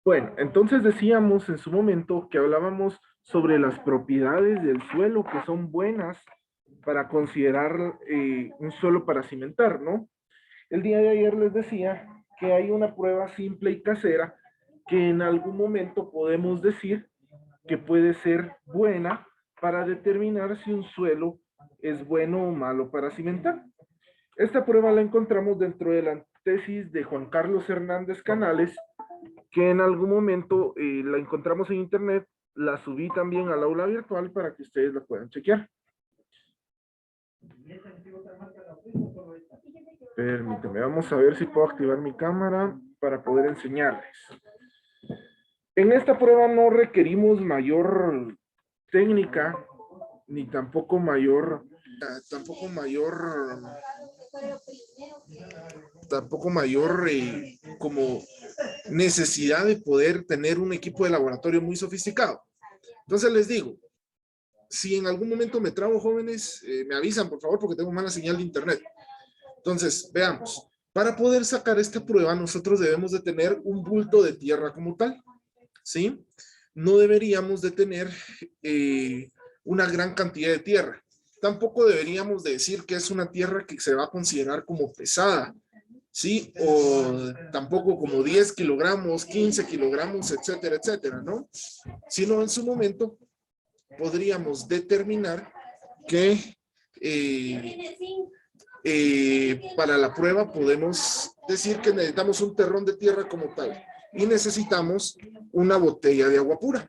Bueno, entonces decíamos en su momento que hablábamos sobre las propiedades del suelo que son buenas para considerar un suelo para cimentar, ¿no? El día de ayer les decía que hay una prueba simple y casera que en algún momento podemos decir que puede ser buena para determinar si un suelo es bueno o malo para cimentar. Esta prueba la encontramos dentro de la tesis de Juan Carlos Hernández Canales, que en algún momento la encontramos en internet, la subí también al aula virtual para que ustedes la puedan chequear. Permíteme, vamos a ver si puedo activar mi cámara para poder enseñarles. En esta prueba no requerimos mayor técnica, ni tampoco mayor como necesidad de poder tener un equipo de laboratorio muy sofisticado. Entonces les digo, si en algún momento me trabo, jóvenes, me avisan, por favor, porque tengo mala señal de internet. Entonces, veamos. Para poder sacar esta prueba, nosotros debemos de tener un bulto de tierra como tal, ¿sí? No deberíamos de tener una gran cantidad de tierra. Tampoco deberíamos de decir que es una tierra que se va a considerar como pesada, ¿sí? O tampoco como 10 kilogramos, 15 kilogramos, etcétera, etcétera, ¿no? Sino en su momento podríamos determinar que para la prueba podemos decir que necesitamos un terrón de tierra como tal y necesitamos una botella de agua pura.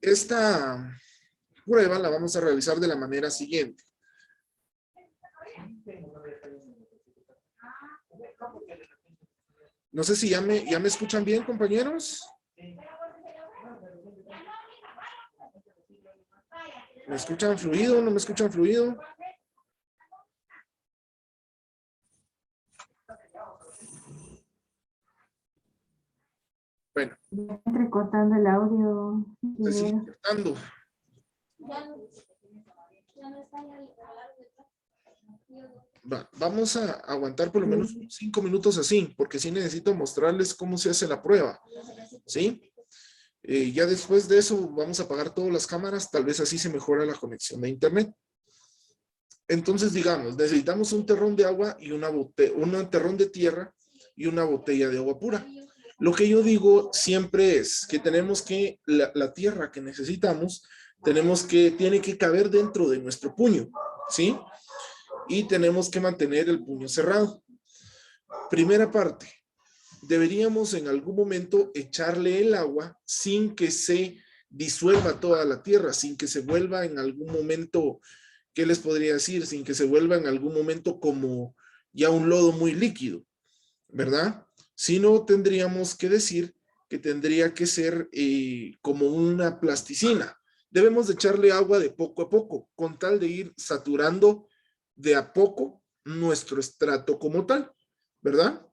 Esta prueba la vamos a realizar de la manera siguiente. No sé si ya me escuchan bien, compañeros. ¿Me escuchan fluido? ¿No me escuchan fluido? Bueno. Recortando el audio. Sí, cortando. Vamos a aguantar por lo menos 5 minutos así, porque sí necesito mostrarles cómo se hace la prueba. ¿Sí? Ya después de eso vamos a apagar todas las cámaras, tal vez así se mejora la conexión de internet. Entonces, digamos, necesitamos un terrón de agua y un terrón de tierra y una botella de agua pura. Lo que yo digo siempre es que tenemos que, la tierra que necesitamos, tiene que caber dentro de nuestro puño, ¿sí? Y tenemos que mantener el puño cerrado. Primera parte, deberíamos en algún momento echarle el agua sin que se disuelva toda la tierra, sin que se vuelva en algún momento, ¿qué les podría decir? Sin que se vuelva en algún momento como ya un lodo muy líquido, ¿verdad? Si no, tendríamos que decir que tendría que ser como una plasticina. Debemos de echarle agua de poco a poco, con tal de ir saturando de a poco nuestro estrato como tal, ¿verdad?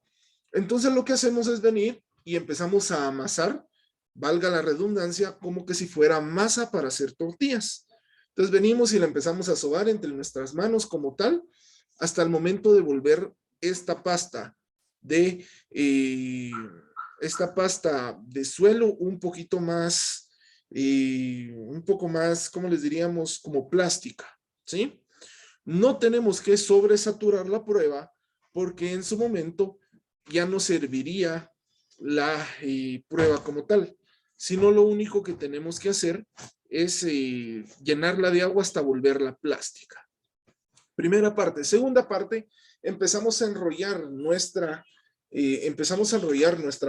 Entonces lo que hacemos es venir y empezamos a amasar, valga la redundancia, como que si fuera masa para hacer tortillas. Entonces venimos y la empezamos a sobar entre nuestras manos como tal, hasta el momento de volver esta pasta de suelo un poquito más, un poco más, ¿cómo les diríamos? Como plástica, ¿sí? No tenemos que sobresaturar la prueba porque en su momento ya no serviría la prueba como tal, sino lo único que tenemos que hacer es llenarla de agua hasta volverla plástica. Primera parte. Segunda parte, empezamos a enrollar nuestra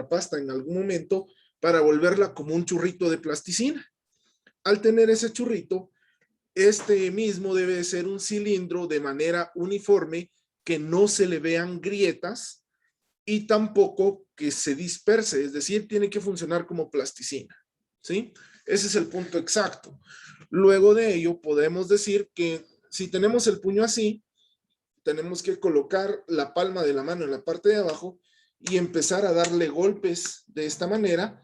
pasta en algún momento para volverla como un churrito de plasticina. Al tener ese churrito, este mismo debe ser un cilindro de manera uniforme, que no se le vean grietas y tampoco que se disperse, es decir, tiene que funcionar como plasticina, ¿sí? Ese es el punto exacto. Luego de ello podemos decir que si tenemos el puño así, tenemos que colocar la palma de la mano en la parte de abajo y empezar a darle golpes de esta manera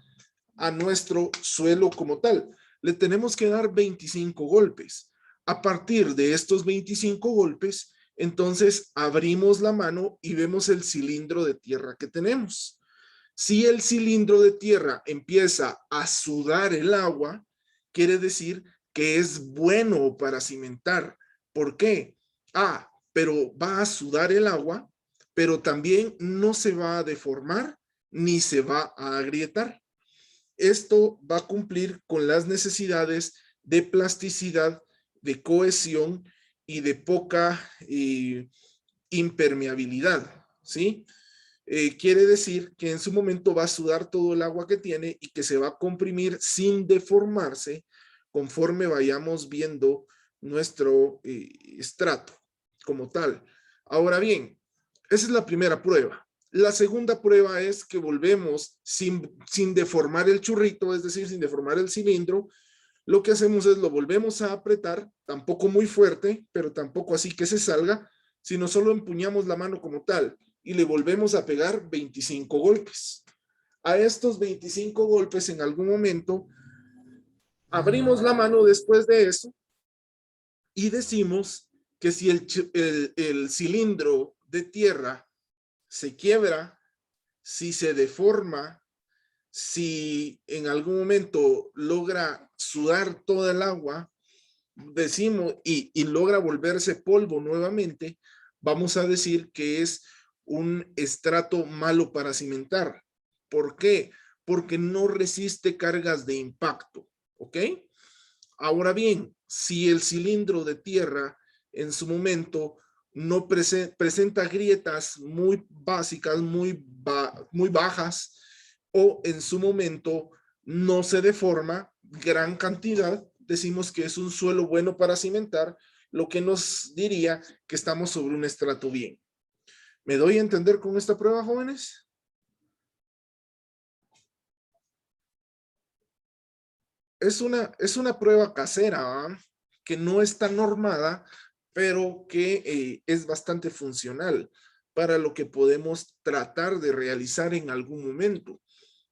a nuestro suelo como tal. Le tenemos que dar 25 golpes. A partir de estos 25 golpes, Entonces abrimos la mano y vemos el cilindro de tierra que tenemos. Si el cilindro de tierra empieza a sudar el agua, quiere decir que es bueno para cimentar. ¿Por qué? Pero va a sudar el agua, pero también no se va a deformar ni se va a agrietar. Esto va a cumplir con las necesidades de plasticidad, de cohesión y de poca impermeabilidad, ¿sí? Quiere decir que en su momento va a sudar todo el agua que tiene y que se va a comprimir sin deformarse conforme vayamos viendo nuestro estrato como tal. Ahora bien, esa es la primera prueba. La segunda prueba es que volvemos sin deformar el churrito, es decir, sin deformar el cilindro. Lo que hacemos es lo volvemos a apretar, tampoco muy fuerte, pero tampoco así que se salga, sino solo empuñamos la mano como tal y le volvemos a pegar 25 golpes. A estos 25 golpes en algún momento abrimos la mano después de eso y decimos que si el cilindro de tierra se quiebra, si se deforma, si en algún momento logra sudar toda el agua, decimos, y logra volverse polvo nuevamente, vamos a decir que es un estrato malo para cimentar. ¿Por qué? Porque no resiste cargas de impacto, ¿ok? Ahora bien, si el cilindro de tierra en su momento no presenta grietas muy básicas, muy bajas, o en su momento no se deforma gran cantidad, decimos que es un suelo bueno para cimentar, lo que nos diría que estamos sobre un estrato bien. ¿Me doy a entender con esta prueba, jóvenes? Es una prueba casera, ¿eh? Que no está normada, pero que es bastante funcional para lo que podemos tratar de realizar en algún momento.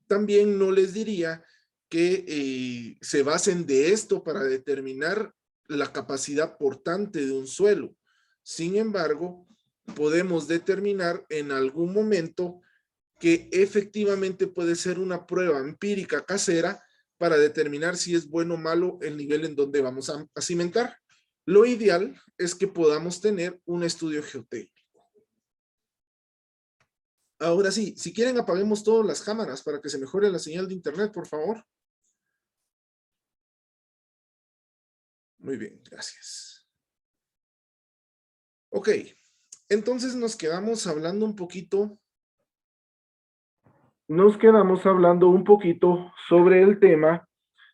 También no les diría que se basen de esto para determinar la capacidad portante de un suelo. Sin embargo, podemos determinar en algún momento que efectivamente puede ser una prueba empírica casera para determinar si es bueno o malo el nivel en donde vamos a cimentar. Lo ideal es que podamos tener un estudio geotécnico. Ahora sí, si quieren apaguemos todas las cámaras para que se mejore la señal de internet, por favor. Muy bien, gracias. Ok, entonces nos quedamos hablando un poquito sobre el tema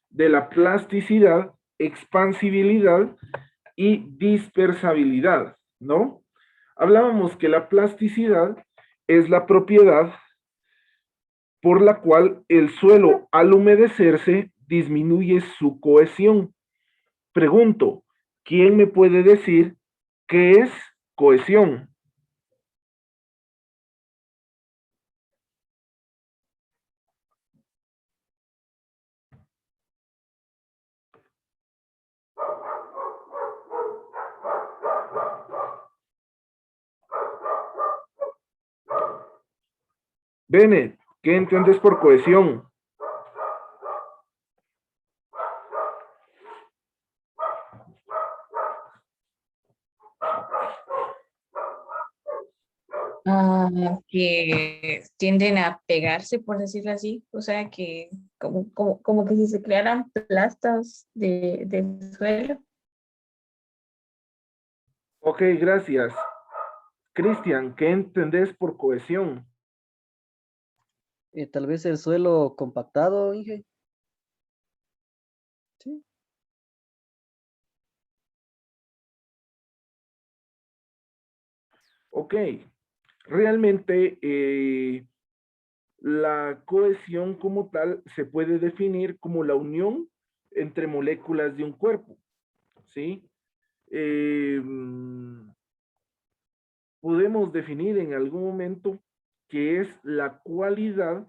de la plasticidad, expansibilidad y dispersabilidad, ¿no? Hablábamos que la plasticidad es la propiedad por la cual el suelo al humedecerse disminuye su cohesión. Pregunto, ¿quién me puede decir qué es cohesión? Bennett, ¿qué entiendes por cohesión? Que tienden a pegarse, por decirlo así, o sea que como que si se crearan plastas de suelo. Ok, gracias. Cristian, ¿qué entendés por cohesión? Tal vez el suelo compactado, Inge. Sí. Ok, realmente la cohesión como tal se puede definir como la unión entre moléculas de un cuerpo, ¿sí? Podemos definir en algún momento que es la cualidad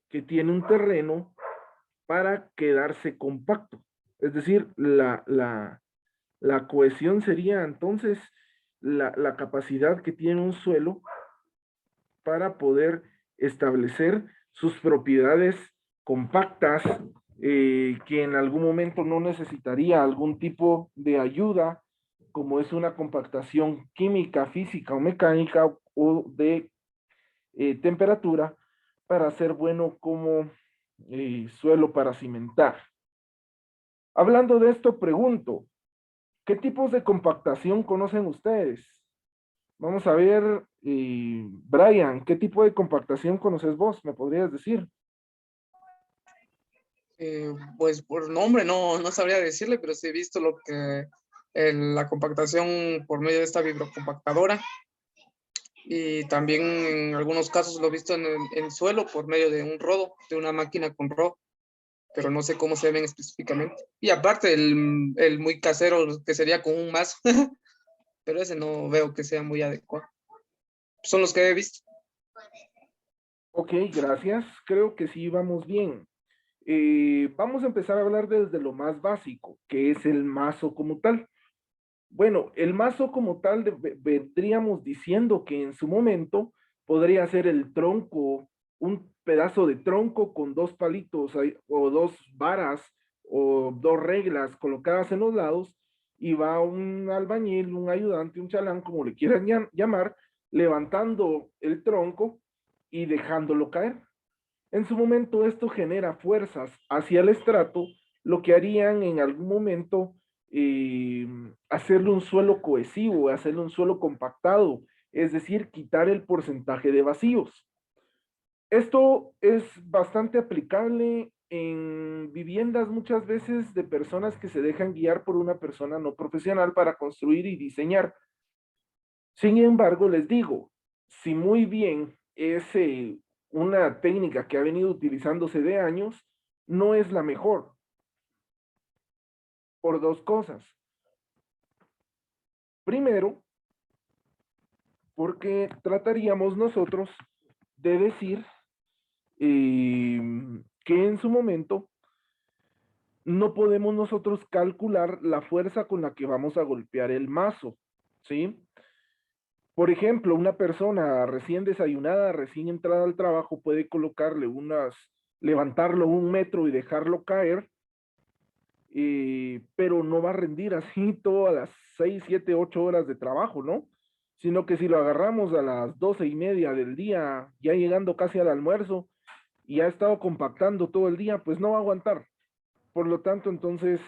que tiene un terreno para quedarse compacto. Es decir, la cohesión sería entonces la capacidad que tiene un suelo para poder establecer sus propiedades compactas, que en algún momento no necesitaría algún tipo de ayuda, como es una compactación química, física o mecánica o de temperatura, para ser bueno como suelo para cimentar. Hablando de esto, pregunto, ¿qué tipos de compactación conocen ustedes? Vamos a ver, Brian, ¿qué tipo de compactación conoces vos? ¿Me podrías decir? Pues por nombre no sabría decirle, pero sí he visto lo que la compactación por medio de esta vibrocompactadora, y también en algunos casos lo he visto en el suelo por medio de un rodo, de una máquina con rodo, pero no sé cómo se ven específicamente. Y aparte el muy casero que sería con un mazo, pero ese no veo que sea muy adecuado. Son los que he visto. Ok, gracias. Creo que sí vamos bien. Vamos a empezar a hablar desde lo más básico, que es el mazo como tal. Bueno, el mazo como tal vendríamos diciendo que en su momento podría ser el tronco, un pedazo de tronco con dos palitos o dos varas o dos reglas colocadas en los lados, y va un albañil, un ayudante, un chalán, como le quieran llamar, levantando el tronco y dejándolo caer. En su momento esto genera fuerzas hacia el estrato, lo que harían en algún momento hacerle un suelo cohesivo, hacerle un suelo compactado, es decir, quitar el porcentaje de vacíos. Esto es bastante aplicable en viviendas muchas veces de personas que se dejan guiar por una persona no profesional para construir y diseñar. Sin embargo, les digo, si muy bien es una técnica que ha venido utilizándose de años, no es la mejor, por dos cosas. Primero, porque trataríamos nosotros de decir que en su momento no podemos nosotros calcular la fuerza con la que vamos a golpear el mazo, ¿sí? Por ejemplo, una persona recién desayunada, recién entrada al trabajo, puede colocarle levantarlo 1 metro y dejarlo caer, pero no va a rendir así todas las 6, 7, 8 horas de trabajo, ¿no? Sino que si lo agarramos a las 12:30 del día, ya llegando casi al almuerzo, y ha estado compactando todo el día, pues no va a aguantar. Por lo tanto, entonces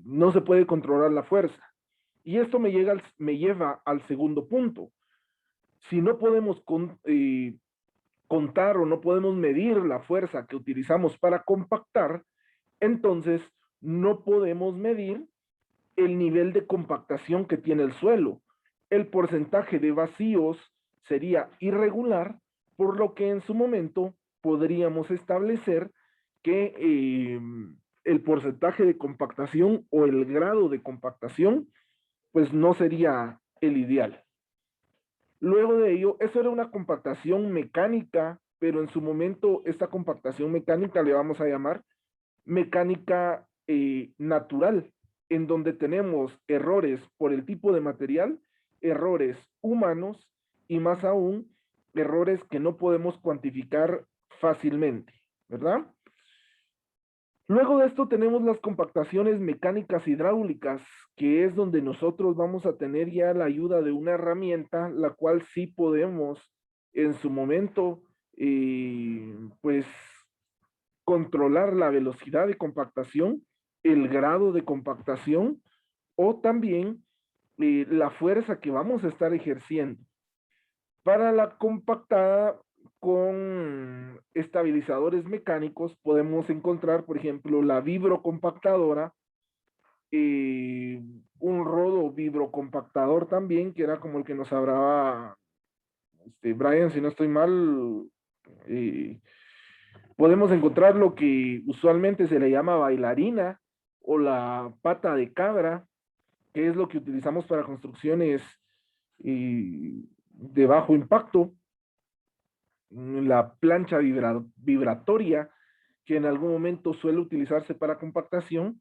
no se puede controlar la fuerza. Y esto me lleva al segundo punto. Si no podemos contar o no podemos medir la fuerza que utilizamos para compactar, entonces no podemos medir el nivel de compactación que tiene el suelo. El porcentaje de vacíos sería irregular, por lo que en su momento podríamos establecer que el porcentaje de compactación o el grado de compactación pues no sería el ideal. Luego de ello, eso era una compactación mecánica, pero en su momento esta compactación mecánica le vamos a llamar mecánica natural, en donde tenemos errores por el tipo de material, errores humanos y más aún errores que no podemos cuantificar fácilmente, ¿verdad? Luego de esto tenemos las compactaciones mecánicas hidráulicas, que es donde nosotros vamos a tener ya la ayuda de una herramienta, la cual sí podemos en su momento, pues, controlar la velocidad de compactación, el grado de compactación o también la fuerza que vamos a estar ejerciendo. Para la compactada con estabilizadores mecánicos podemos encontrar, por ejemplo, la vibrocompactadora, un rodo vibrocompactador también, que era como el que nos hablaba Brian, si no estoy mal. Podemos encontrar lo que usualmente se le llama bailarina o la pata de cabra, que es lo que utilizamos para construcciones de bajo impacto, la plancha vibratoria, que en algún momento suele utilizarse para compactación,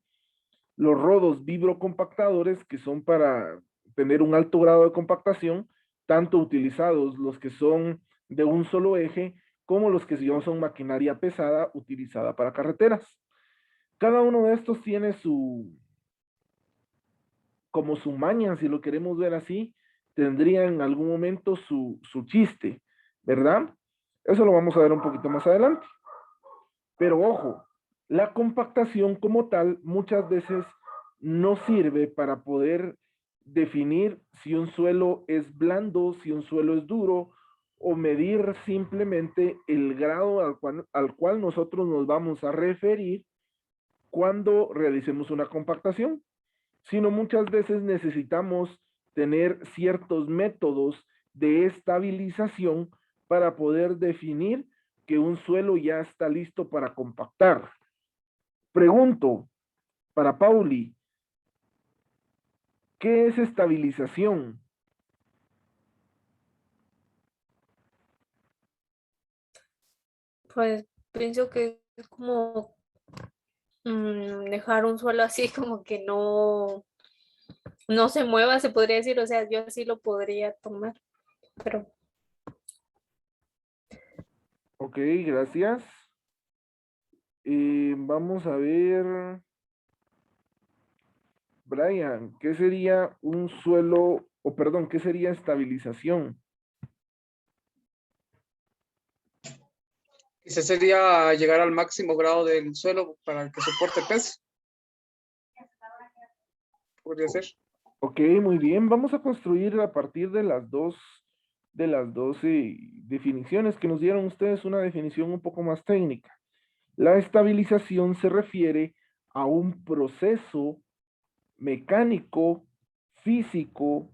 los rodos vibrocompactadores, que son para tener un alto grado de compactación, tanto utilizados los que son de un solo eje, como los que son maquinaria pesada utilizada para carreteras. Cada uno de estos tiene como su maña, si lo queremos ver así, tendría en algún momento su chiste, ¿verdad? Eso lo vamos a ver un poquito más adelante. Pero ojo, la compactación como tal muchas veces no sirve para poder definir si un suelo es blando, si un suelo es duro, o medir simplemente el grado al cual nosotros nos vamos a referir cuando realicemos una compactación, sino muchas veces necesitamos tener ciertos métodos de estabilización para poder definir que un suelo ya está listo para compactar. Pregunto para Pauli, ¿qué es estabilización? Pues pienso que es como dejar un suelo así como que no se mueva, se podría decir, o sea, yo así lo podría tomar, pero Ok, gracias. Vamos a ver, Brian, ¿qué sería un suelo, o perdón, qué sería estabilización? Quizás sería llegar al máximo grado del suelo para que soporte peso. Podría ser. Ok, muy bien. Vamos a construir a partir de las dos definiciones que nos dieron ustedes una definición un poco más técnica. La estabilización se refiere a un proceso mecánico, físico,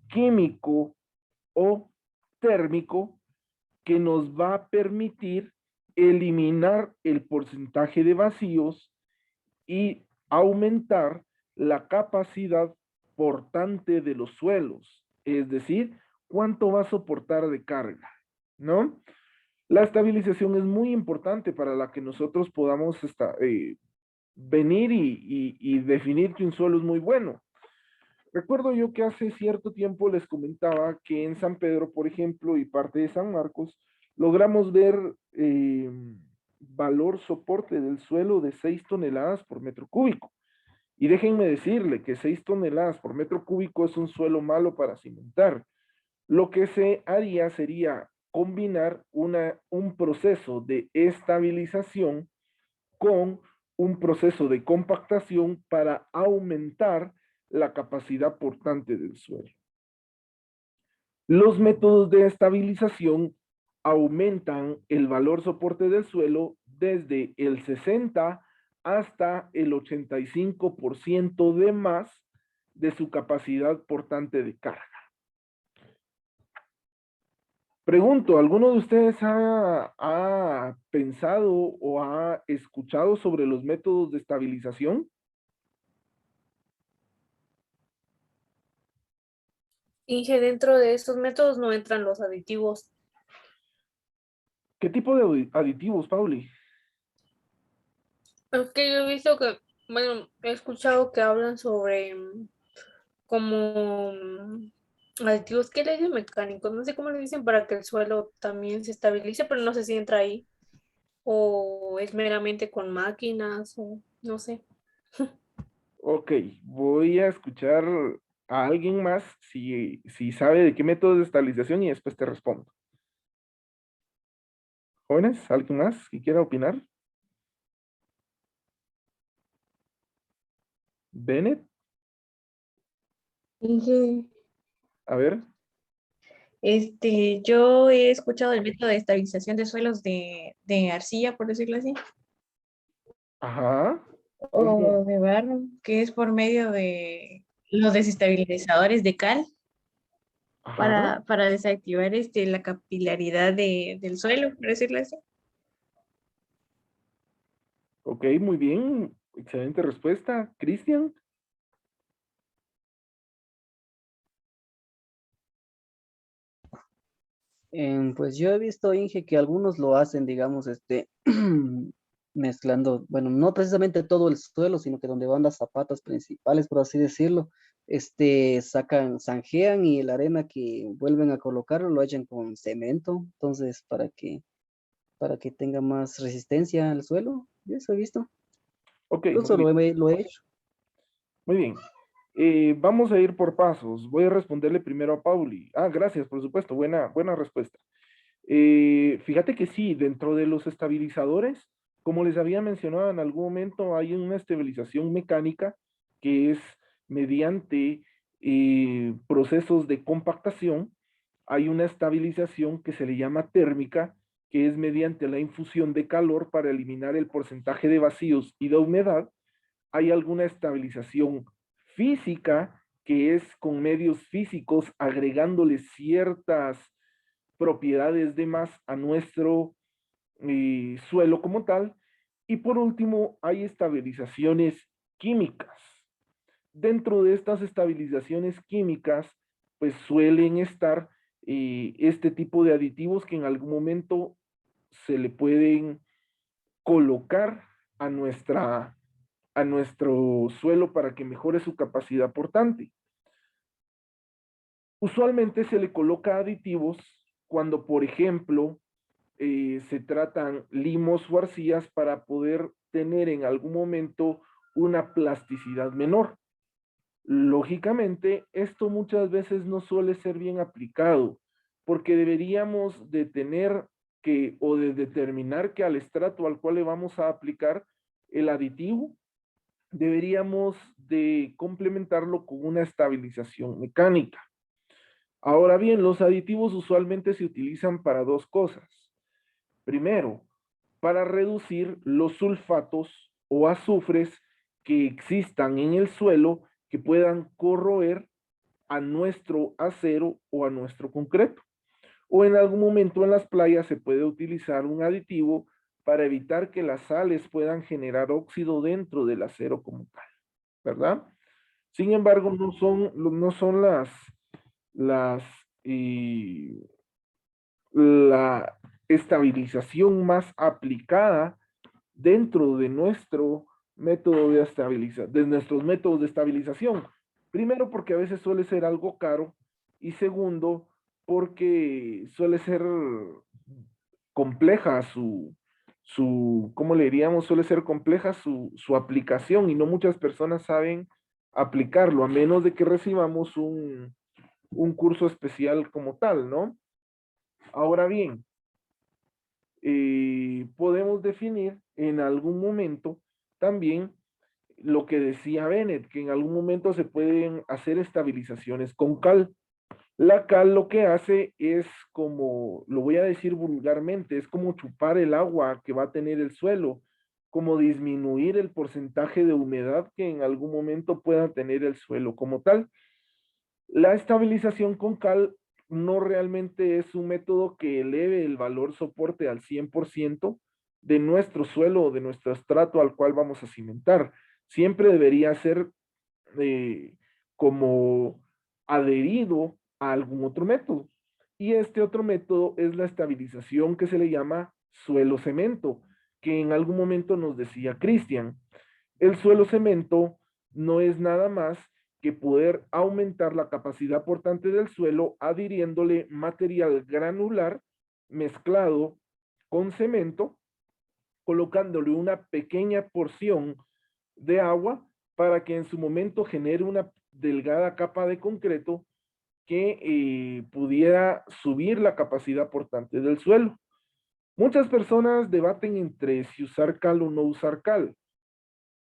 químico o térmico que nos va a permitir eliminar el porcentaje de vacíos y aumentar la capacidad portante de los suelos, es decir, cuánto va a soportar de carga, ¿no? La estabilización es muy importante para la que nosotros podamos venir y definir que un suelo es muy bueno. Recuerdo yo que hace cierto tiempo les comentaba que en San Pedro, por ejemplo, y parte de San Marcos, logramos ver valor soporte del suelo de 6 toneladas por metro cúbico. Y déjenme decirle que 6 toneladas por metro cúbico es un suelo malo para cimentar. Lo que se haría sería combinar un proceso de estabilización con un proceso de compactación para aumentar la capacidad portante del suelo. Los métodos de estabilización aumentan el valor soporte del suelo desde el 60 hasta el 85% de más de su capacidad portante de carga. Pregunto, ¿alguno de ustedes ha pensado o ha escuchado sobre los métodos de estabilización? Inge, dentro de estos métodos no entran los aditivos. ¿Qué tipo de aditivos, Pauli? Es que yo he visto que, bueno, he escuchado que hablan sobre como aditivos que le dicen mecánicos, no sé cómo le dicen para que el suelo también se estabilice, pero no sé si entra ahí o es meramente con máquinas o no sé. Ok, voy a escuchar a alguien más si sabe de qué método de estabilización y después te respondo. Jóvenes, ¿alguien más que quiera opinar? Bennett, Inge, a ver. yo he escuchado el método de estabilización de suelos de arcilla, por decirlo así, Ajá. o de barro, que es por medio de los desestabilizadores de cal Ajá. para desactivar la capilaridad del suelo, por decirlo así. Ok, muy bien. Excelente respuesta. Cristian. Pues yo he visto, Inge, que algunos lo hacen, digamos, mezclando, bueno, no precisamente todo el suelo, sino que donde van las zapatas principales, por así decirlo, zanjean y la arena que vuelven a colocarlo lo echan con cemento, entonces para que tenga más resistencia al suelo. Yo eso he visto. Ok, Incluso lo he hecho. muy bien. Vamos a ir por pasos. Voy a responderle primero a Pauli. Ah, gracias, por supuesto. Buena respuesta. Fíjate que sí, dentro de los estabilizadores, como les había mencionado en algún momento, hay una estabilización mecánica que es mediante procesos de compactación. Hay una estabilización que se le llama térmica, que es mediante la infusión de calor para eliminar el porcentaje de vacíos y de humedad. Hay alguna estabilización física, que es con medios físicos agregándole ciertas propiedades de más a nuestro suelo como tal. Y por último, hay estabilizaciones químicas. Dentro de estas estabilizaciones químicas, pues suelen estar este tipo de aditivos que en algún momento se le pueden colocar a nuestro suelo para que mejore su capacidad portante. Usualmente se le coloca aditivos cuando, por ejemplo, se tratan limos o arcillas para poder tener en algún momento una plasticidad menor. Lógicamente, esto muchas veces no suele ser bien aplicado, porque deberíamos de tener que, o de determinar que al estrato al cual le vamos a aplicar el aditivo, deberíamos de complementarlo con una estabilización mecánica. Ahora bien, los aditivos usualmente se utilizan para dos cosas. Primero, para reducir los sulfatos o azufres que existan en el suelo que puedan corroer a nuestro acero o a nuestro concreto. O en algún momento en las playas se puede utilizar un aditivo para evitar que las sales puedan generar óxido dentro del acero como tal, ¿verdad? Sin embargo, no son la estabilización más aplicada dentro de nuestro método de nuestros métodos de estabilización. Primero, porque a veces suele ser algo caro, y segundo, porque suele ser compleja ¿cómo le diríamos? Suele ser compleja su aplicación y no muchas personas saben aplicarlo, a menos de que recibamos un curso especial como tal, ¿no? Ahora bien, podemos definir en algún momento también lo que decía Bennett, que en algún momento se pueden hacer estabilizaciones con cal. La cal lo que hace es como, lo voy a decir vulgarmente, es como chupar el agua que va a tener el suelo, como disminuir el porcentaje de humedad que en algún momento pueda tener el suelo como tal. La estabilización con cal no realmente es un método que eleve el valor soporte al 100% de nuestro suelo o de nuestro estrato al cual vamos a cimentar. Siempre debería ser como adherido a algún otro método. Y este otro método es la estabilización que se le llama suelo cemento, que en algún momento nos decía Cristian. El suelo cemento no es nada más que poder aumentar la capacidad portante del suelo adhiriéndole material granular mezclado con cemento, colocándole una pequeña porción de agua para que en su momento genere una delgada capa de concreto que pudiera subir la capacidad portante del suelo. Muchas personas debaten entre si usar cal o no usar cal,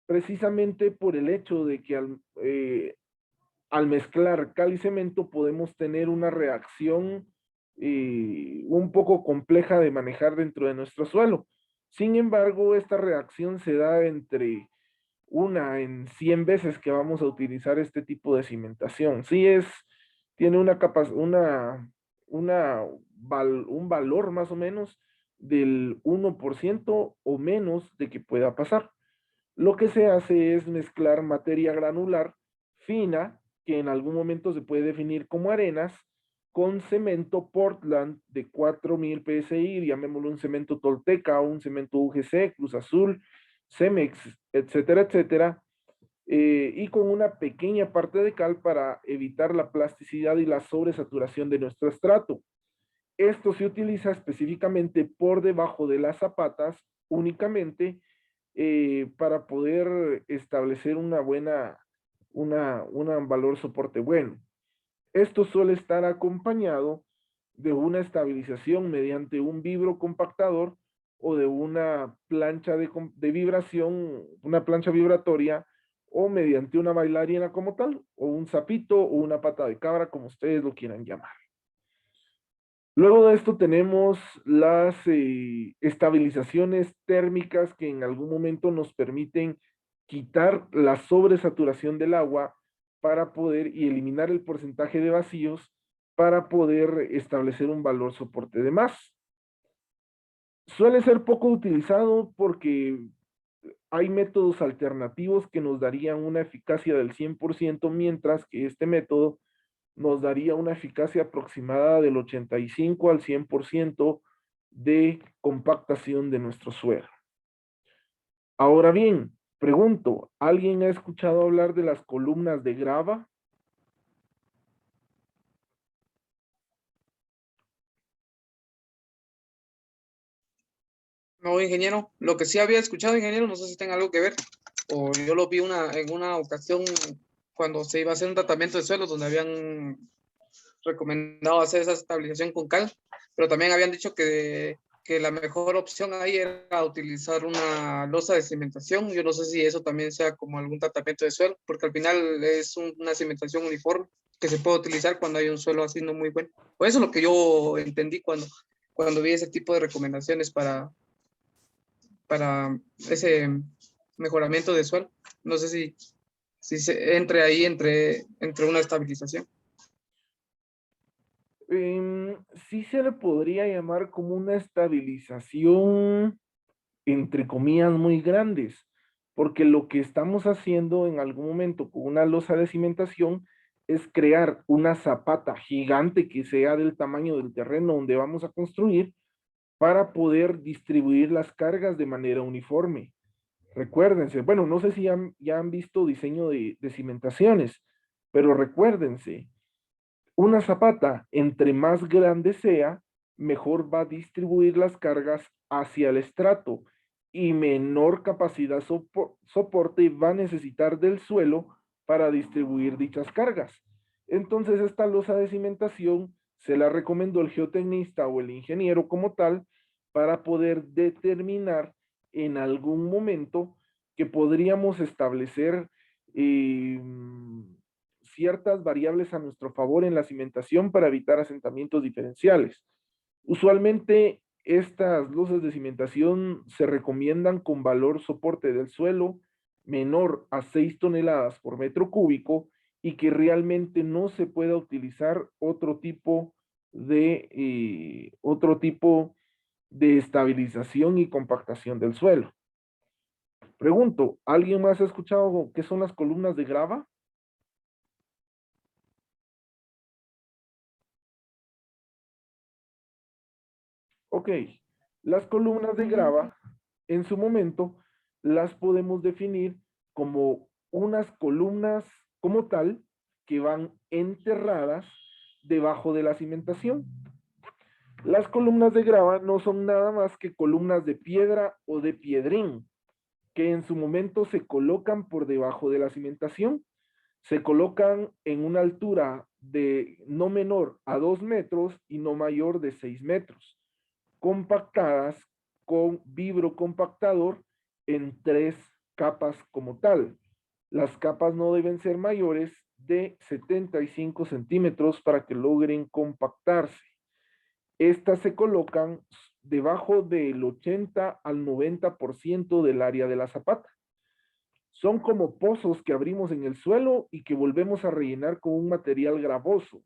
precisamente por el hecho de que al mezclar cal y cemento podemos tener una reacción un poco compleja de manejar dentro de nuestro suelo. Sin embargo, esta reacción se da entre una en 100 veces que vamos a utilizar este tipo de cimentación. Sí tiene un valor más o menos del 1% o menos de que pueda pasar. Lo que se hace es mezclar materia granular fina, que en algún momento se puede definir como arenas, con cemento Portland de 4000 PSI, llamémoslo un cemento Tolteca o un cemento UGC, Cruz Azul, Cemex, etcétera, etcétera, y con una pequeña parte de cal para evitar la plasticidad y la sobresaturación de nuestro estrato. Esto se utiliza específicamente por debajo de las zapatas únicamente para poder establecer un valor soporte bueno. Esto suele estar acompañado de una estabilización mediante un vibro compactador o de una plancha de vibración, una plancha vibratoria, o mediante una bailarina como tal, o un sapito o una pata de cabra, como ustedes lo quieran llamar. Luego de esto tenemos las estabilizaciones térmicas que en algún momento nos permiten quitar la sobresaturación del agua para poder y eliminar el porcentaje de vacíos para poder establecer un valor soporte de más. Suele ser poco utilizado porque hay métodos alternativos que nos darían una eficacia del 100%, mientras que este método nos daría una eficacia aproximada del 85 al 100% de compactación de nuestro suelo. Ahora bien, pregunto, ¿alguien ha escuchado hablar de las columnas de grava? No, ingeniero. Lo que sí había escuchado, ingeniero, no sé si tenga algo que ver, o yo lo vi en una ocasión cuando se iba a hacer un tratamiento de suelos donde habían recomendado hacer esa estabilización con cal, pero también habían dicho que la mejor opción ahí era utilizar una losa de cimentación. Yo no sé si eso también sea como algún tratamiento de suelo, porque al final es una cimentación uniforme que se puede utilizar cuando hay un suelo así no muy bueno. Pues eso es lo que yo entendí cuando vi ese tipo de recomendaciones para ese mejoramiento de suelo. No sé si se entre ahí entre una estabilización. Sí se le podría llamar como una estabilización, entre comillas, muy grandes, porque lo que estamos haciendo en algún momento con una losa de cimentación es crear una zapata gigante que sea del tamaño del terreno donde vamos a construir para poder distribuir las cargas de manera uniforme. Recuérdense, bueno, no sé si ya han visto diseño de cimentaciones, pero recuérdense, una zapata, entre más grande sea, mejor va a distribuir las cargas hacia el estrato y menor capacidad soporte va a necesitar del suelo para distribuir dichas cargas. Entonces, esta losa de cimentación se la recomendó el geotecnista o el ingeniero como tal para poder determinar en algún momento que podríamos establecer ciertas variables a nuestro favor en la cimentación para evitar asentamientos diferenciales. Usualmente estas losas de cimentación se recomiendan con valor soporte del suelo menor a 6 toneladas por metro cúbico y que realmente no se pueda utilizar otro tipo de estabilización y compactación del suelo. Pregunto, ¿alguien más ha escuchado qué son las columnas de grava? Ok, las columnas de grava, en su momento, las podemos definir como unas columnas como tal que van enterradas debajo de la cimentación. Las columnas de grava no son nada más que columnas de piedra o de piedrín, que en su momento se colocan por debajo de la cimentación. Se colocan en una altura de no menor a 2 metros y no mayor de 6 metros, compactadas con vibrocompactador en 3 capas como tal. Las capas no deben ser mayores de 75 centímetros para que logren compactarse. Estas se colocan debajo del 80 al 90% del área de la zapata. Son como pozos que abrimos en el suelo y que volvemos a rellenar con un material gravoso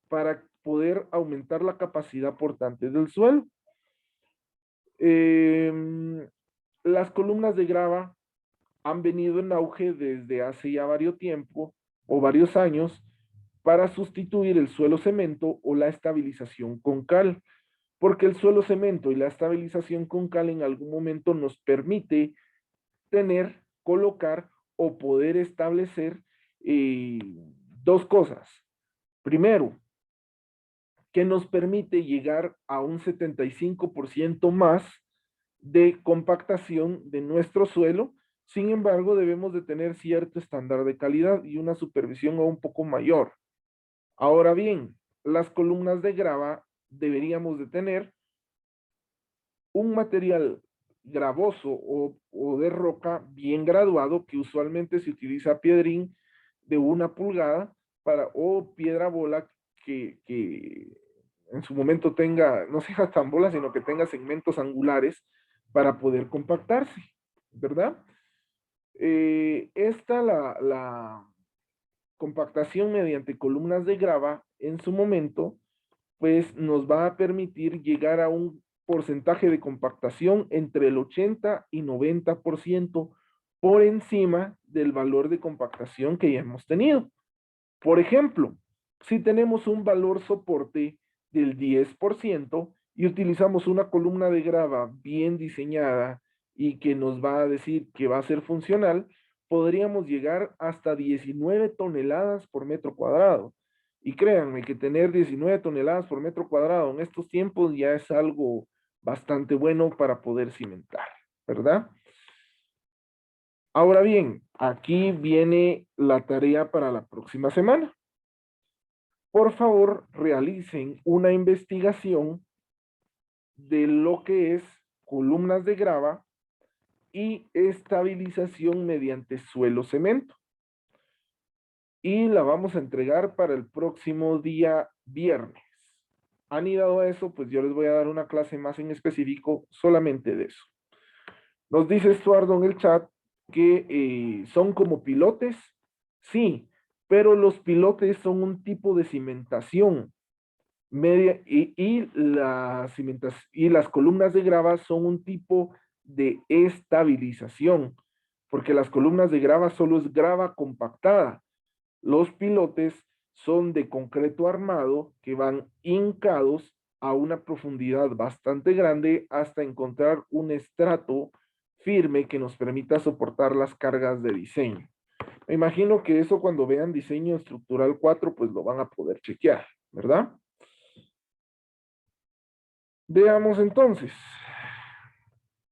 para poder aumentar la capacidad portante del suelo. Las columnas de grava han venido en auge desde hace ya varios tiempo o varios años para sustituir el suelo cemento o la estabilización con cal, porque el suelo cemento y la estabilización con cal en algún momento nos permite colocar o poder establecer dos cosas. Primero, que nos permite llegar a un 75% más de compactación de nuestro suelo. Sin embargo, debemos de tener cierto estándar de calidad y una supervisión un poco mayor. Ahora bien, las columnas de grava deberíamos de tener un material gravoso o de roca bien graduado, que usualmente se utiliza piedrín de 1 pulgada o piedra bola que en su momento tenga, no sea tan bola, sino que tenga segmentos angulares para poder compactarse, ¿verdad? La compactación mediante columnas de grava en su momento, pues nos va a permitir llegar a un porcentaje de compactación entre el 80 y 90% por encima del valor de compactación que ya hemos tenido. Por ejemplo, si tenemos un valor soporte del 10% y utilizamos una columna de grava bien diseñada y que nos va a decir que va a ser funcional, podríamos llegar hasta 19 toneladas por metro cuadrado. Y créanme que tener 19 toneladas por metro cuadrado en estos tiempos ya es algo bastante bueno para poder cimentar, ¿verdad? Ahora bien, aquí viene la tarea para la próxima semana. Por favor, realicen una investigación de lo que es columnas de grava y estabilización mediante suelo cemento. Y la vamos a entregar para el próximo día viernes. Anidado a eso, pues yo les voy a dar una clase más en específico solamente de eso. Nos dice Estuardo en el chat que son como pilotes. Sí, pero los pilotes son un tipo de cimentación media y las columnas de grava son un tipo de estabilización, porque las columnas de grava solo es grava compactada. Los pilotes son de concreto armado que van hincados a una profundidad bastante grande hasta encontrar un estrato firme que nos permita soportar las cargas de diseño. Me imagino que eso cuando vean diseño estructural 4, pues lo van a poder chequear, ¿verdad? Veamos entonces.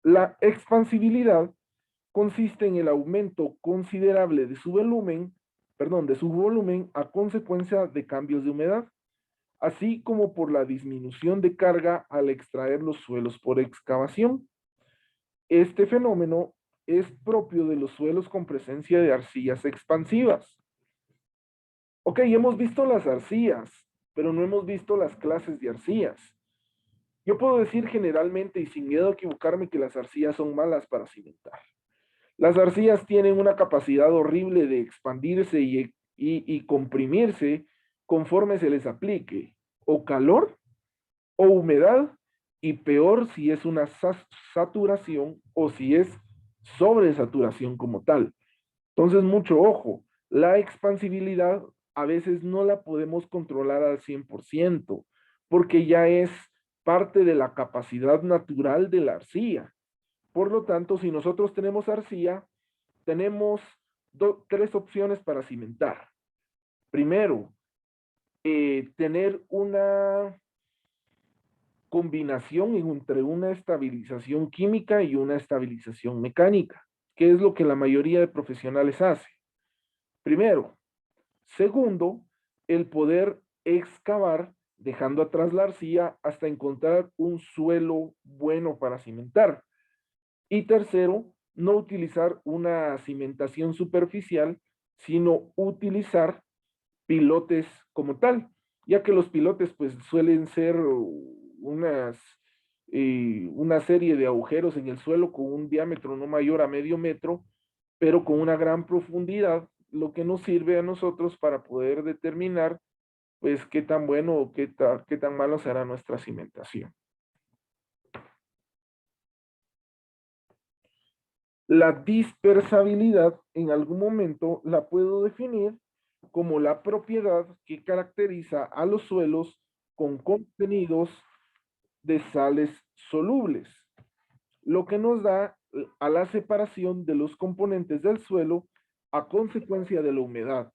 La expansibilidad consiste en el aumento considerable de su volumen, a consecuencia de cambios de humedad, así como por la disminución de carga al extraer los suelos por excavación. Este fenómeno es propio de los suelos con presencia de arcillas expansivas. Ok, hemos visto las arcillas, pero no hemos visto las clases de arcillas. Yo puedo decir generalmente y sin miedo a equivocarme que las arcillas son malas para cimentar. Las arcillas tienen una capacidad horrible de expandirse y comprimirse conforme se les aplique o calor o humedad, y peor si es una saturación o si es sobresaturación como tal. Entonces, mucho ojo, la expansibilidad a veces no la podemos controlar al 100% porque ya es parte de la capacidad natural de la arcilla. Por lo tanto, si nosotros tenemos arcilla, tenemos tres opciones para cimentar. Primero, tener una combinación entre una estabilización química y una estabilización mecánica, que es lo que la mayoría de profesionales hace. Primero. Segundo, el poder excavar dejando atrás la arcilla hasta encontrar un suelo bueno para cimentar. Y tercero, no utilizar una cimentación superficial, sino utilizar pilotes como tal, ya que los pilotes pues suelen ser una serie de agujeros en el suelo con un diámetro no mayor a medio metro, pero con una gran profundidad, lo que nos sirve a nosotros para poder determinar pues qué tan bueno o qué tan malo será nuestra cimentación. La dispersabilidad en algún momento la puedo definir como la propiedad que caracteriza a los suelos con contenidos de sales solubles, lo que nos da a la separación de los componentes del suelo a consecuencia de la humedad.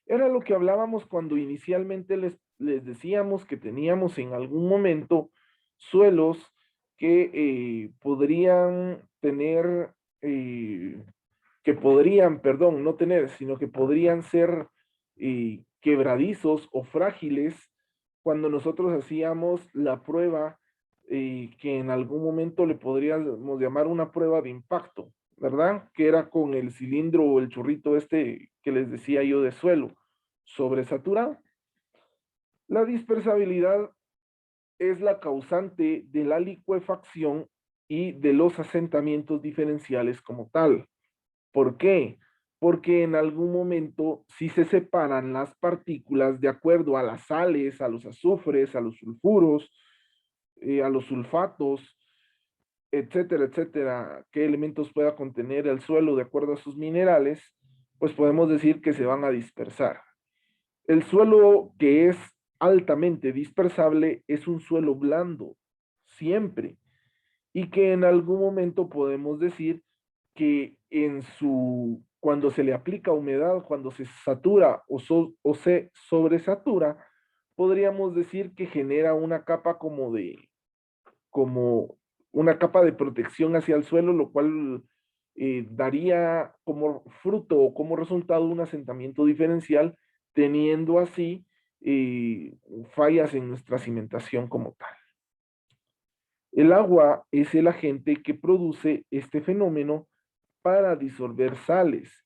Era lo que hablábamos cuando inicialmente les decíamos que teníamos en algún momento suelos que podrían tener, que podrían, perdón, no tener, sino que podrían ser quebradizos o frágiles cuando nosotros hacíamos la prueba que en algún momento le podríamos llamar una prueba de impacto, ¿verdad? Que era con el cilindro o el chorrito este que les decía yo de suelo sobresaturado. La dispersabilidad es la causante de la licuefacción y de los asentamientos diferenciales como tal. ¿Por qué? Porque en algún momento sí se separan las partículas de acuerdo a las sales, a los azufres, a los sulfuros, a los sulfatos, etcétera, etcétera, qué elementos pueda contener el suelo de acuerdo a sus minerales, pues podemos decir que se van a dispersar. El suelo que es altamente dispersable es un suelo blando, siempre, y que en algún momento podemos decir que cuando se le aplica humedad, cuando se satura o se sobresatura, podríamos decir que genera una capa como una capa de protección hacia el suelo, lo cual daría como fruto o como resultado un asentamiento diferencial, teniendo así fallas en nuestra cimentación como tal. El agua es el agente que produce este fenómeno para disolver sales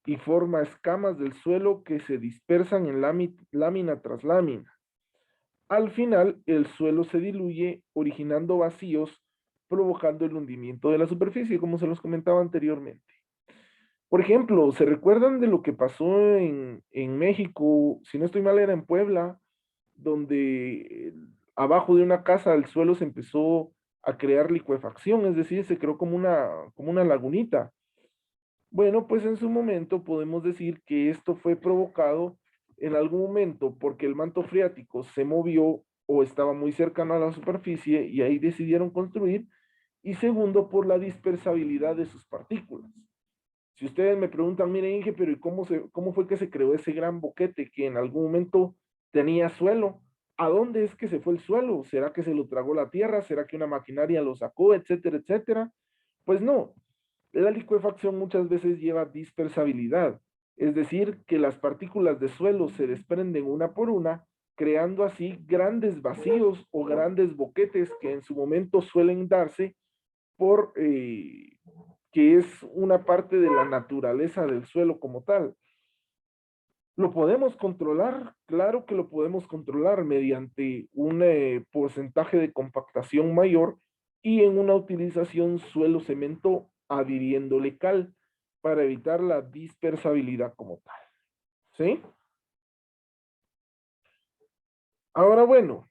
y forma escamas del suelo que se dispersan en lámina tras lámina. Al final, el suelo se diluye, originando vacíos, provocando el hundimiento de la superficie, como se los comentaba anteriormente. Por ejemplo, ¿se recuerdan de lo que pasó en México? Si no estoy mal, era en Puebla, donde abajo de una casa el suelo se empezó a crear licuefacción, es decir, se creó como una lagunita. Bueno, pues en su momento podemos decir que esto fue provocado en algún momento porque el manto freático se movió o estaba muy cercano a la superficie y ahí decidieron construir, y segundo, por la dispersabilidad de sus partículas. Si ustedes me preguntan, miren, Inge, pero ¿y cómo fue que se creó ese gran boquete que en algún momento tenía suelo? ¿A dónde es que se fue el suelo? ¿Será que se lo tragó la tierra? ¿Será que una maquinaria lo sacó? Etcétera, etcétera. Pues no. La licuefacción muchas veces lleva dispersabilidad, es decir, que las partículas de suelo se desprenden una por una, creando así grandes vacíos o grandes boquetes que en su momento suelen darse por que es una parte de la naturaleza del suelo como tal. ¿Lo podemos controlar? Claro que lo podemos controlar mediante un porcentaje de compactación mayor y en una utilización suelo-cemento adhiriéndole cal para evitar la dispersabilidad como tal. ¿Sí? Ahora, bueno,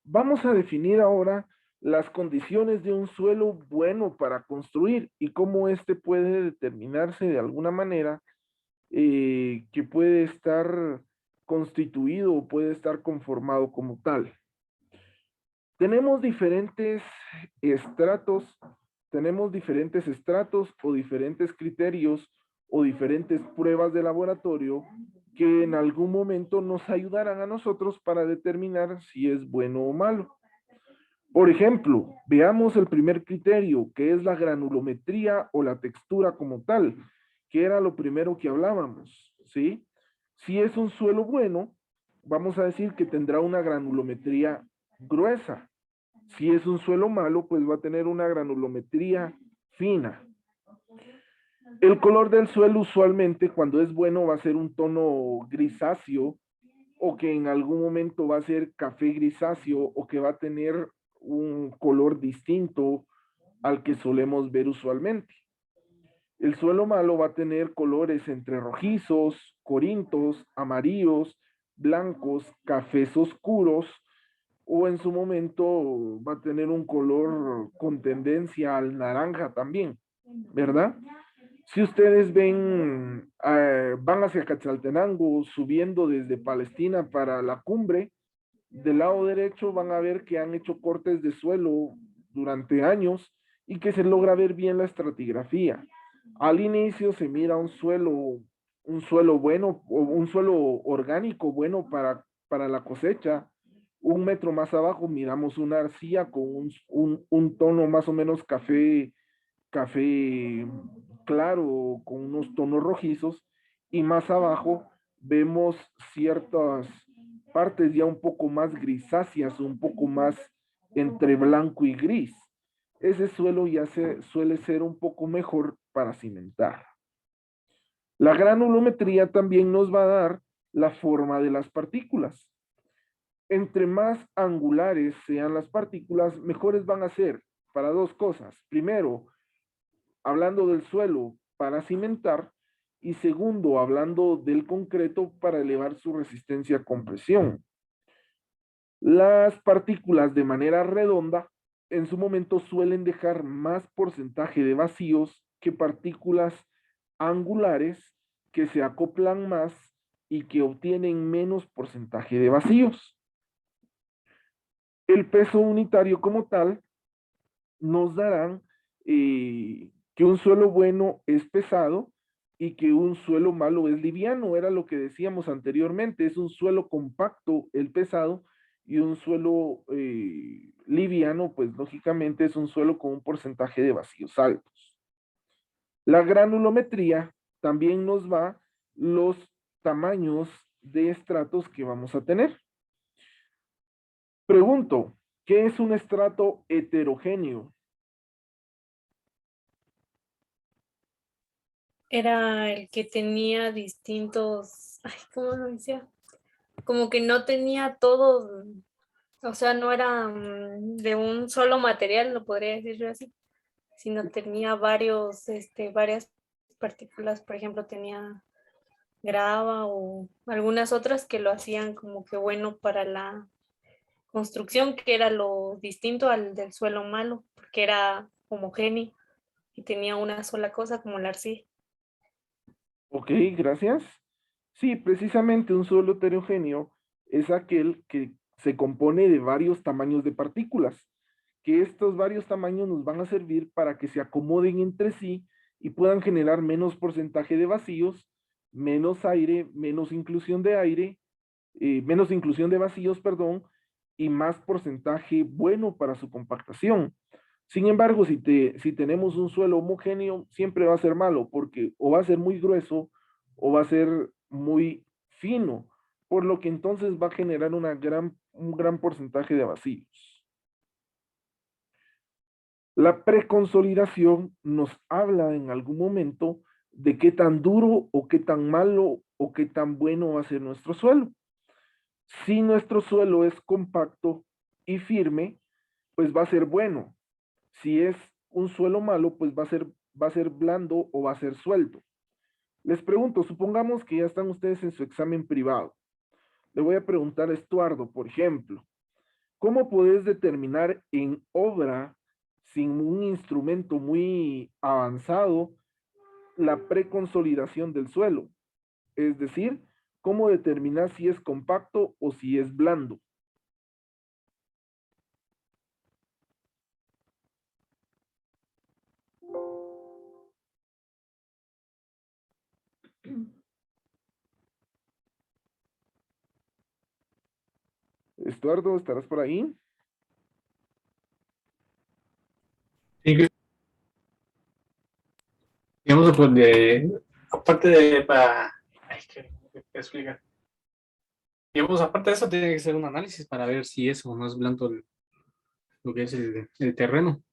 vamos a definir ahora las condiciones de un suelo bueno para construir y cómo éste puede determinarse de alguna manera que puede estar constituido o puede estar conformado como tal. Tenemos diferentes estratos o diferentes criterios o diferentes pruebas de laboratorio que en algún momento nos ayudarán a nosotros para determinar si es bueno o malo. Por ejemplo, veamos el primer criterio, que es la granulometría o la textura como tal, que era lo primero que hablábamos, ¿sí? Si es un suelo bueno, vamos a decir que tendrá una granulometría gruesa. Si es un suelo malo, pues va a tener una granulometría fina. El color del suelo usualmente cuando es bueno va a ser un tono grisáceo o que en algún momento va a ser café grisáceo o que va a tener un color distinto al que solemos ver usualmente. El suelo malo va a tener colores entre rojizos, corintos, amarillos, blancos, cafés oscuros, o en su momento va a tener un color con tendencia al naranja también, ¿verdad? Si ustedes ven, van hacia Quetzaltenango, subiendo desde Palestina para la cumbre, del lado derecho van a ver que han hecho cortes de suelo durante años y que se logra ver bien la estratigrafía. Al inicio se mira un suelo un suelo bueno o un suelo orgánico bueno para la cosecha. 1 metro más abajo miramos una arcilla con un tono más o menos café claro, con unos tonos rojizos, y más abajo vemos ciertas partes ya un poco más grisáceas, un poco más entre blanco y gris. Ese suelo ya suele ser un poco mejor para cimentar. La granulometría también nos va a dar la forma de las partículas. Entre más angulares sean las partículas, mejores van a ser para dos cosas. Primero, hablando del suelo para cimentar, y segundo, hablando del concreto para elevar su resistencia a compresión. Las partículas de manera redonda en su momento suelen dejar más porcentaje de vacíos que partículas angulares que se acoplan más y que obtienen menos porcentaje de vacíos. El peso unitario como tal nos darán que un suelo bueno es pesado y que un suelo malo es liviano. Era lo que decíamos anteriormente, es un suelo compacto el pesado, y un suelo liviano, pues lógicamente es un suelo con un porcentaje de vacíos altos. La granulometría también nos va los tamaños de estratos que vamos a tener. Pregunto, ¿qué es un estrato heterogéneo? Era el que tenía distintos, ay, ¿cómo lo decía? Como que no tenía todo, o sea, no era de un solo material, lo podría decir yo así, sino tenía varias partículas, por ejemplo, tenía grava o algunas otras que lo hacían como que bueno para la construcción, que era lo distinto al del suelo malo, porque era homogéneo y tenía una sola cosa como la arcilla. Ok, gracias. Sí, precisamente un suelo heterogéneo es aquel que se compone de varios tamaños de partículas, que estos varios tamaños nos van a servir para que se acomoden entre sí y puedan generar menos porcentaje de vacíos, menos aire, menos inclusión de vacíos, perdón, y más porcentaje bueno para su compactación. Sin embargo, si tenemos un suelo homogéneo, siempre va a ser malo, porque o va a ser muy grueso o va a ser muy fino, por lo que entonces va a generar un gran porcentaje de vacíos. La preconsolidación nos habla en algún momento de qué tan duro o qué tan malo o qué tan bueno va a ser nuestro suelo. Si nuestro suelo es compacto y firme, pues va a ser bueno. Si es un suelo malo, pues va a ser blando o va a ser suelto. Les pregunto, supongamos que ya están ustedes en su examen privado. Le voy a preguntar a Estuardo, por ejemplo, ¿cómo puedes determinar en obra, sin un instrumento muy avanzado, la preconsolidación del suelo? Es decir, ¿cómo determinar si es compacto o si es blando? Estuardo, ¿estarás por ahí? Sí, digamos, pues aparte de, ay, ¿qué explicar? Digamos, aparte de eso, tiene que ser un análisis para ver si es o no es blando lo que es el terreno.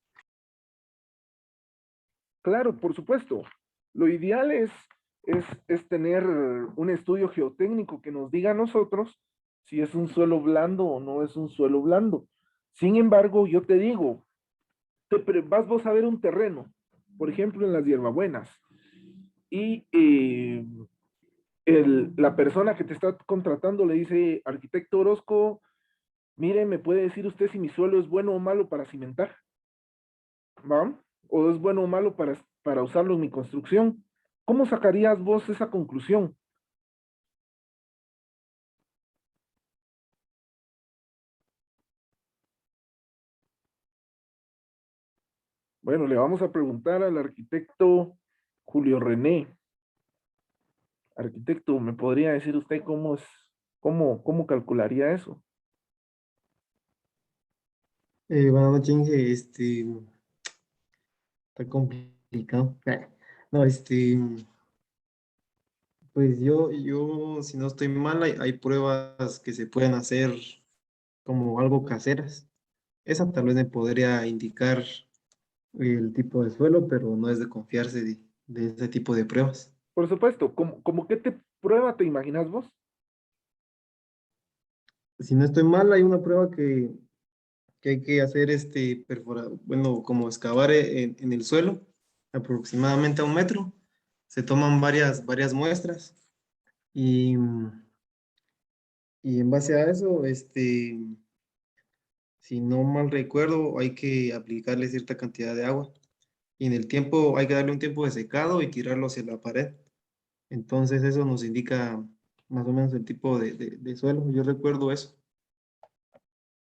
Claro, por supuesto. Lo ideal es tener un estudio geotécnico que nos diga a nosotros si es un suelo blando o no es un suelo blando. Sin embargo, yo te digo, vas vos a ver un terreno, por ejemplo, en las hierbabuenas, y la persona que te está contratando le dice, arquitecto Orozco, mire, ¿me puede decir usted si mi suelo es bueno o malo para cimentar? ¿Va? ¿O es bueno o malo para usarlo en mi construcción? ¿Cómo sacarías vos esa conclusión? Bueno, le vamos a preguntar al arquitecto Julio René. Arquitecto, ¿me podría decir usted cómo calcularía eso? Buenas noches, Inge. Está complicado. No, pues yo, si no estoy mal, hay pruebas que se pueden hacer como algo caseras. Esa tal vez me podría indicar el tipo de suelo, pero no es de confiarse de ese tipo de pruebas. Por supuesto, ¿cómo qué prueba te imaginas vos? Si no estoy mal, hay una prueba que hay que hacer bueno, como excavar en el suelo, aproximadamente a 1 metro. Se toman varias muestras y, y en base a eso, si no mal recuerdo, hay que aplicarle cierta cantidad de agua. Y en el tiempo, hay que darle un tiempo de secado y tirarlo hacia la pared. Entonces eso nos indica más o menos el tipo de suelo. Yo recuerdo eso.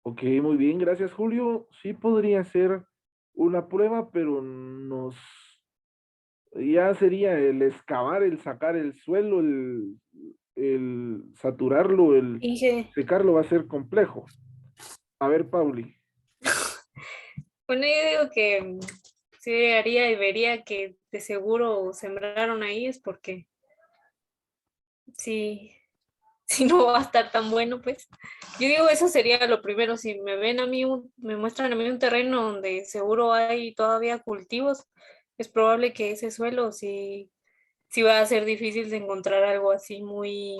Ok, muy bien, gracias Julio. Sí podría ser una prueba, pero ya sería el excavar, el sacar el suelo, el saturarlo, el Inge, secarlo va a ser complejo. A ver, Pauli. bueno, yo digo que sí haría y vería que de seguro sembraron ahí es porque sí, si no va a estar tan bueno, pues. Yo digo, eso sería lo primero. Si me ven a mí, me muestran a mí un terreno donde seguro hay todavía cultivos, es probable que ese suelo sí va a ser difícil de encontrar algo así muy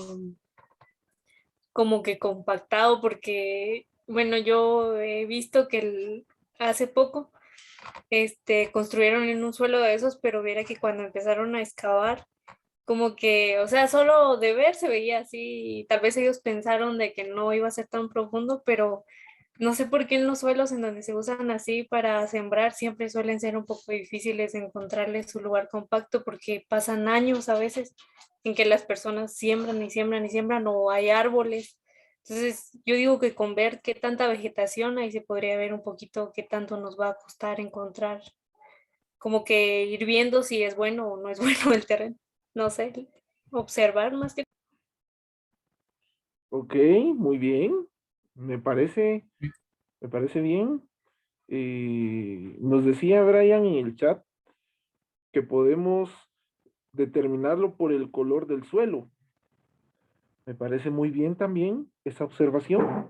como que compactado, porque, bueno, yo he visto que hace poco construyeron en un suelo de esos, pero viera que cuando empezaron a excavar, como que, o sea, solo de ver se veía así, y tal vez ellos pensaron de que no iba a ser tan profundo, pero no sé por qué en los suelos en donde se usan así para sembrar siempre suelen ser un poco difíciles de encontrarle su lugar compacto porque pasan años a veces en que las personas siembran y siembran y siembran o hay árboles. Entonces, yo digo que con ver qué tanta vegetación ahí se podría ver un poquito qué tanto nos va a costar encontrar, como que ir viendo si es bueno o no es bueno el terreno. No sé, observar más que. Ok, muy bien. Me parece, me parece bien. Nos decía Brian en el chat que podemos determinarlo por el color del suelo. Me parece muy bien también esa observación.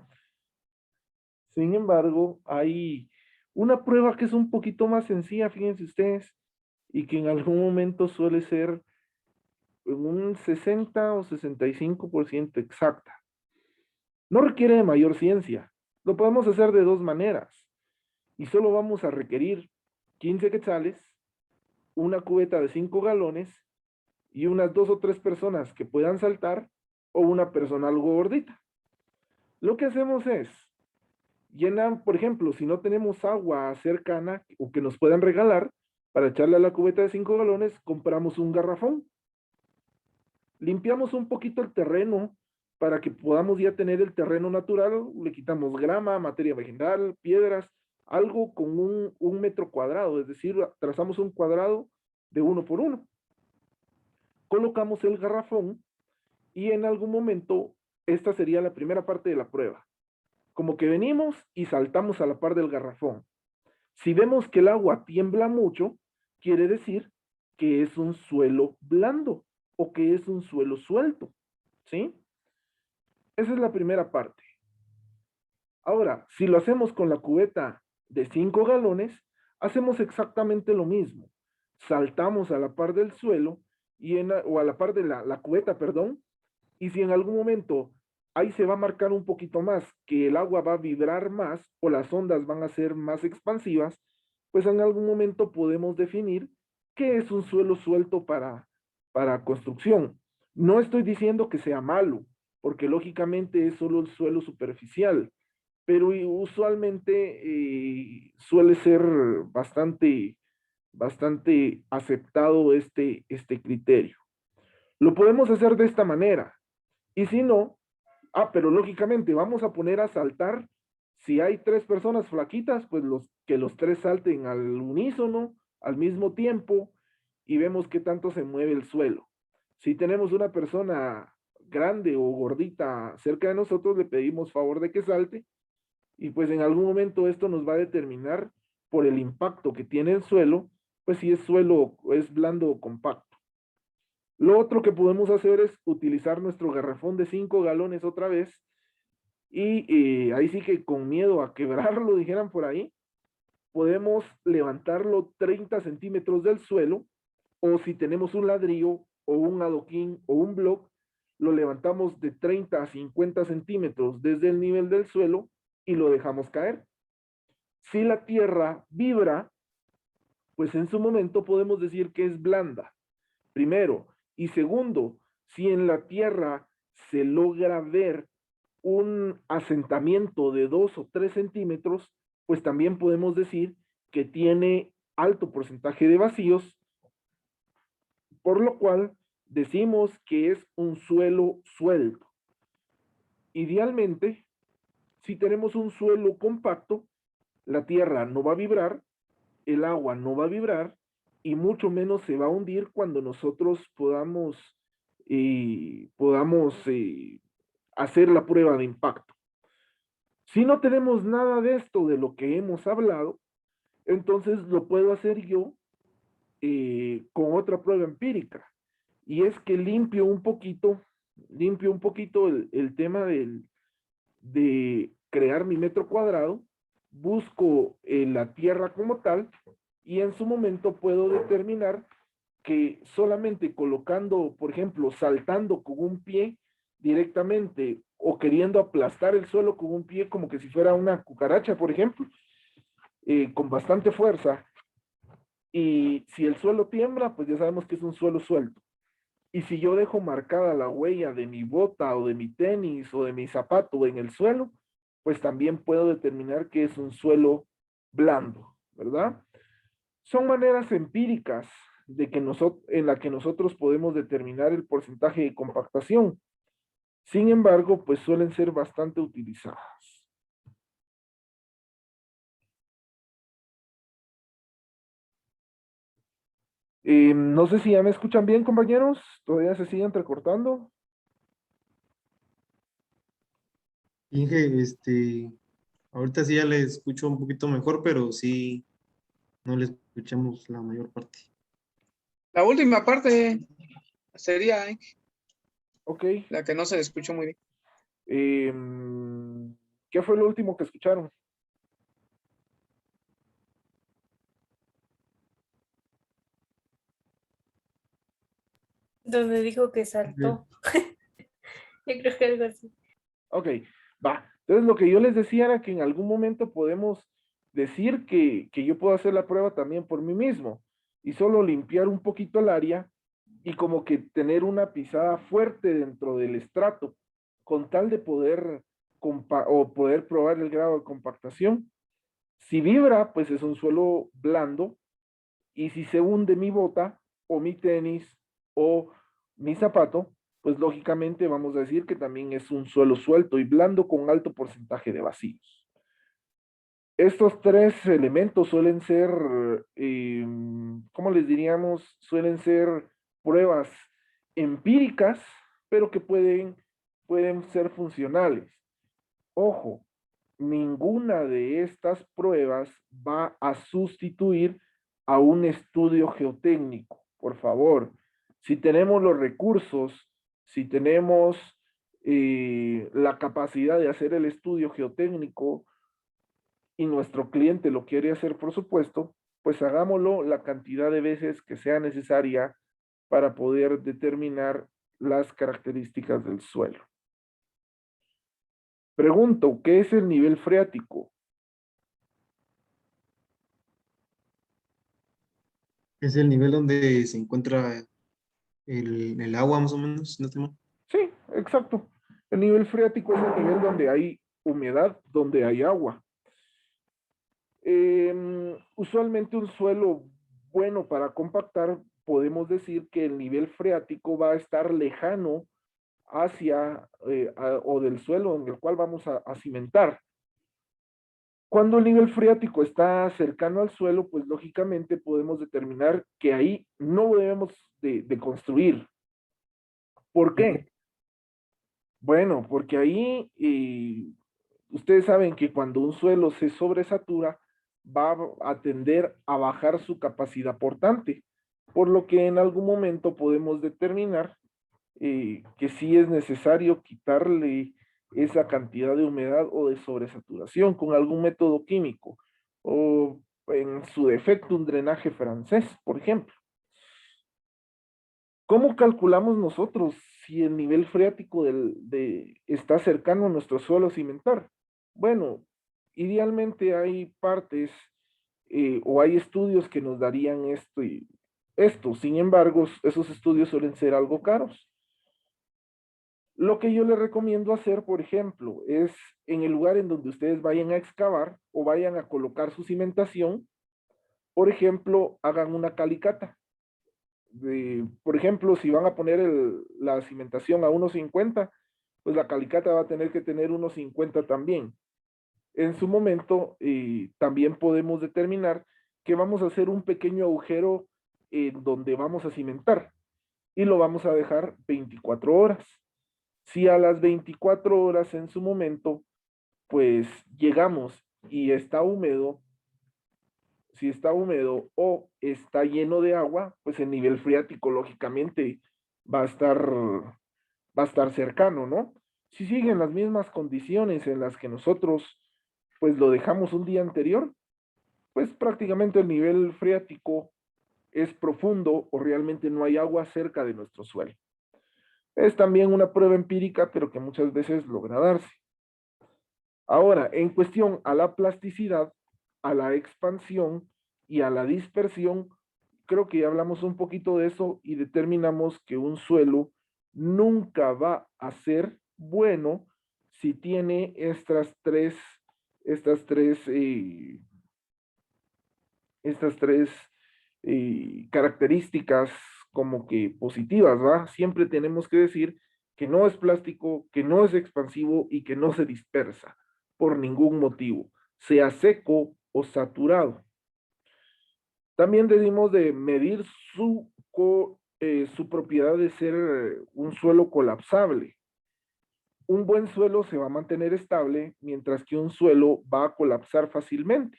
Sin embargo, hay una prueba que es un poquito más sencilla, fíjense ustedes, y que en algún momento suele ser en un 60 o 65% exacta. No requiere de mayor ciencia. Lo podemos hacer de dos maneras. Y solo vamos a requerir 15 quetzales, una cubeta de 5 galones y unas 2 o 3 personas que puedan saltar o una persona algo gordita. Lo que hacemos es llenar, por ejemplo, si no tenemos agua cercana o que nos puedan regalar, para echarle a la cubeta de 5 galones, compramos un garrafón. Limpiamos un poquito el terreno para que podamos ya tener el terreno natural, le quitamos grama, materia vegetal, piedras, algo con un metro cuadrado, es decir, trazamos un cuadrado de 1 por 1. Colocamos el garrafón y en algún momento, esta sería la primera parte de la prueba. Como que venimos y saltamos a la par del garrafón. Si vemos que el agua tiembla mucho, quiere decir que es un suelo blando o que es un suelo suelto, ¿sí? Esa es la primera parte. Ahora, si lo hacemos con la cubeta de 5 galones, hacemos exactamente lo mismo. Saltamos a la par del suelo o a la par de la cubeta, perdón, y si en algún momento ahí se va a marcar un poquito más que el agua va a vibrar más o las ondas van a ser más expansivas, pues en algún momento podemos definir qué es un suelo suelto para construcción. No estoy diciendo que sea malo, porque lógicamente es solo el suelo superficial, pero usualmente suele ser bastante aceptado este criterio. Lo podemos hacer de esta manera. Y si no, pero lógicamente vamos a poner a saltar. Si hay 3 personas flaquitas, pues que los 3 salten al unísono, al mismo tiempo, y vemos qué tanto se mueve el suelo. Si tenemos una persona grande o gordita cerca de nosotros, le pedimos favor de que salte y pues en algún momento esto nos va a determinar por el impacto que tiene el suelo, pues si es suelo, es blando o compacto. Lo otro que podemos hacer es utilizar nuestro garrafón de 5 galones otra vez y ahí sí que con miedo a quebrarlo, dijeran por ahí, podemos levantarlo 30 centímetros del suelo o si tenemos un ladrillo o un adoquín o un block, lo levantamos de 30 a 50 centímetros desde el nivel del suelo y lo dejamos caer. Si la tierra vibra, pues en su momento podemos decir que es blanda, primero. Y segundo, si en la tierra se logra ver un asentamiento de 2 o 3 centímetros, pues también podemos decir que tiene alto porcentaje de vacíos, por lo cual decimos que es un suelo suelto. Idealmente, si tenemos un suelo compacto, la tierra no va a vibrar, el agua no va a vibrar y mucho menos se va a hundir cuando nosotros podamos hacer la prueba de impacto. Si no tenemos nada de esto de lo que hemos hablado, entonces lo puedo hacer yo con otra prueba empírica. Y es que limpio un poquito el tema de crear mi metro cuadrado, busco la tierra como tal y en su momento puedo determinar que solamente colocando, por ejemplo, saltando con un pie directamente o queriendo aplastar el suelo con un pie como que si fuera una cucaracha, por ejemplo, con bastante fuerza, y si el suelo tiembla, pues ya sabemos que es un suelo suelto. Y si yo dejo marcada la huella de mi bota o de mi tenis o de mi zapato en el suelo, pues también puedo determinar que es un suelo blando, ¿verdad? Son maneras empíricas en la que nosotros podemos determinar el porcentaje de compactación. Sin embargo, pues suelen ser bastante utilizadas. No sé si ya me escuchan bien, compañeros. ¿Todavía se siguen recortando? Inge, ahorita sí ya le escucho un poquito mejor, pero sí no le escuchamos la mayor parte. La última parte sería Ok. la que no se escuchó muy bien. ¿Qué fue lo último que escucharon? Donde dijo que saltó. Yo creo que algo así. Ok, va. Entonces lo que yo les decía era que en algún momento podemos decir que yo puedo hacer la prueba también por mí mismo y solo limpiar un poquito el área y como que tener una pisada fuerte dentro del estrato con tal de poder poder probar el grado de compactación. Si vibra, pues es un suelo blando y si se hunde mi bota o mi tenis o mi zapato, pues lógicamente vamos a decir que también es un suelo suelto y blando con alto porcentaje de vacíos. Estos tres elementos suelen ser, ¿cómo les diríamos? Suelen ser pruebas empíricas, pero que pueden ser funcionales. Ojo, ninguna de estas pruebas va a sustituir a un estudio geotécnico. Por favor, si tenemos los recursos, si tenemos la capacidad de hacer el estudio geotécnico y nuestro cliente lo quiere hacer, por supuesto, pues hagámoslo la cantidad de veces que sea necesaria para poder determinar las características del suelo. Pregunto, ¿qué es el nivel freático? Es el nivel donde se encuentra el agua, más o menos, ¿no? Sí, exacto. El nivel freático es el nivel donde hay humedad, donde hay agua. Usualmente un suelo bueno para compactar, podemos decir que el nivel freático va a estar lejano hacia o del suelo en el cual vamos a cimentar. Cuando el nivel freático está cercano al suelo, pues lógicamente podemos determinar que ahí no debemos de construir. ¿Por qué? Bueno, porque ahí ustedes saben que cuando un suelo se sobresatura, va a tender a bajar su capacidad portante, por lo que en algún momento podemos determinar que sí es necesario quitarle esa cantidad de humedad o de sobresaturación con algún método químico, o en su defecto un drenaje francés, por ejemplo. ¿Cómo calculamos nosotros si el nivel freático está cercano a nuestro suelo cimentar? Bueno, idealmente hay partes o hay estudios que nos darían esto. Sin embargo, esos estudios suelen ser algo caros. Lo que yo les recomiendo hacer, por ejemplo, es en el lugar en donde ustedes vayan a excavar o vayan a colocar su cimentación, por ejemplo, hagan una calicata. Por ejemplo, si van a poner la cimentación a 1.50, pues la calicata va a tener que tener 1.50 también. En su momento, también podemos determinar que vamos a hacer un pequeño agujero en donde vamos a cimentar y lo vamos a dejar 24 horas. Si a las 24 horas en su momento, pues llegamos y está húmedo, si está húmedo o está lleno de agua, pues el nivel freático lógicamente va a estar cercano, ¿no? Si siguen las mismas condiciones en las que nosotros pues lo dejamos un día anterior, pues prácticamente el nivel freático es profundo o realmente no hay agua cerca de nuestro suelo. Es también una prueba empírica, pero que muchas veces logra darse. Ahora, en cuestión a la plasticidad, a la expansión y a la dispersión, creo que ya hablamos un poquito de eso y determinamos que un suelo nunca va a ser bueno si tiene estas tres características como que positivas, ¿va? Siempre tenemos que decir que no es plástico, que no es expansivo y que no se dispersa por ningún motivo, sea seco o saturado. También debemos de medir su propiedad de ser un suelo colapsable. Un buen suelo se va a mantener estable, mientras que un suelo va a colapsar fácilmente.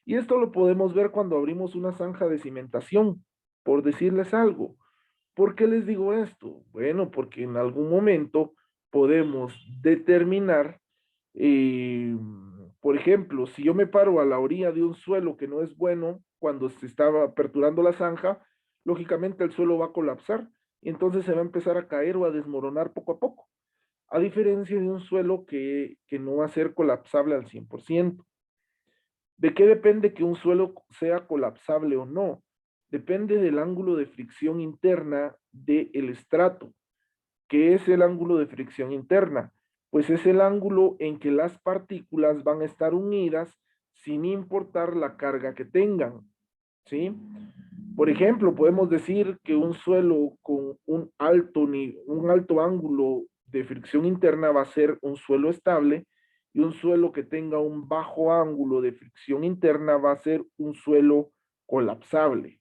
Y esto lo podemos ver cuando abrimos una zanja de cimentación, por decirles algo. ¿Por qué les digo esto? Bueno, porque en algún momento podemos determinar, por ejemplo, si yo me paro a la orilla de un suelo que no es bueno, cuando se estaba aperturando la zanja, lógicamente el suelo va a colapsar y entonces se va a empezar a caer o a desmoronar poco a poco, a diferencia de un suelo que no va a ser colapsable al 100%. ¿De qué depende que un suelo sea colapsable o no? Depende del ángulo de fricción interna del estrato. ¿Qué es el ángulo de fricción interna? Pues es el ángulo en que las partículas van a estar unidas sin importar la carga que tengan, ¿sí? Por ejemplo, podemos decir que un suelo con un alto ángulo de fricción interna va a ser un suelo estable, y un suelo que tenga un bajo ángulo de fricción interna va a ser un suelo colapsable.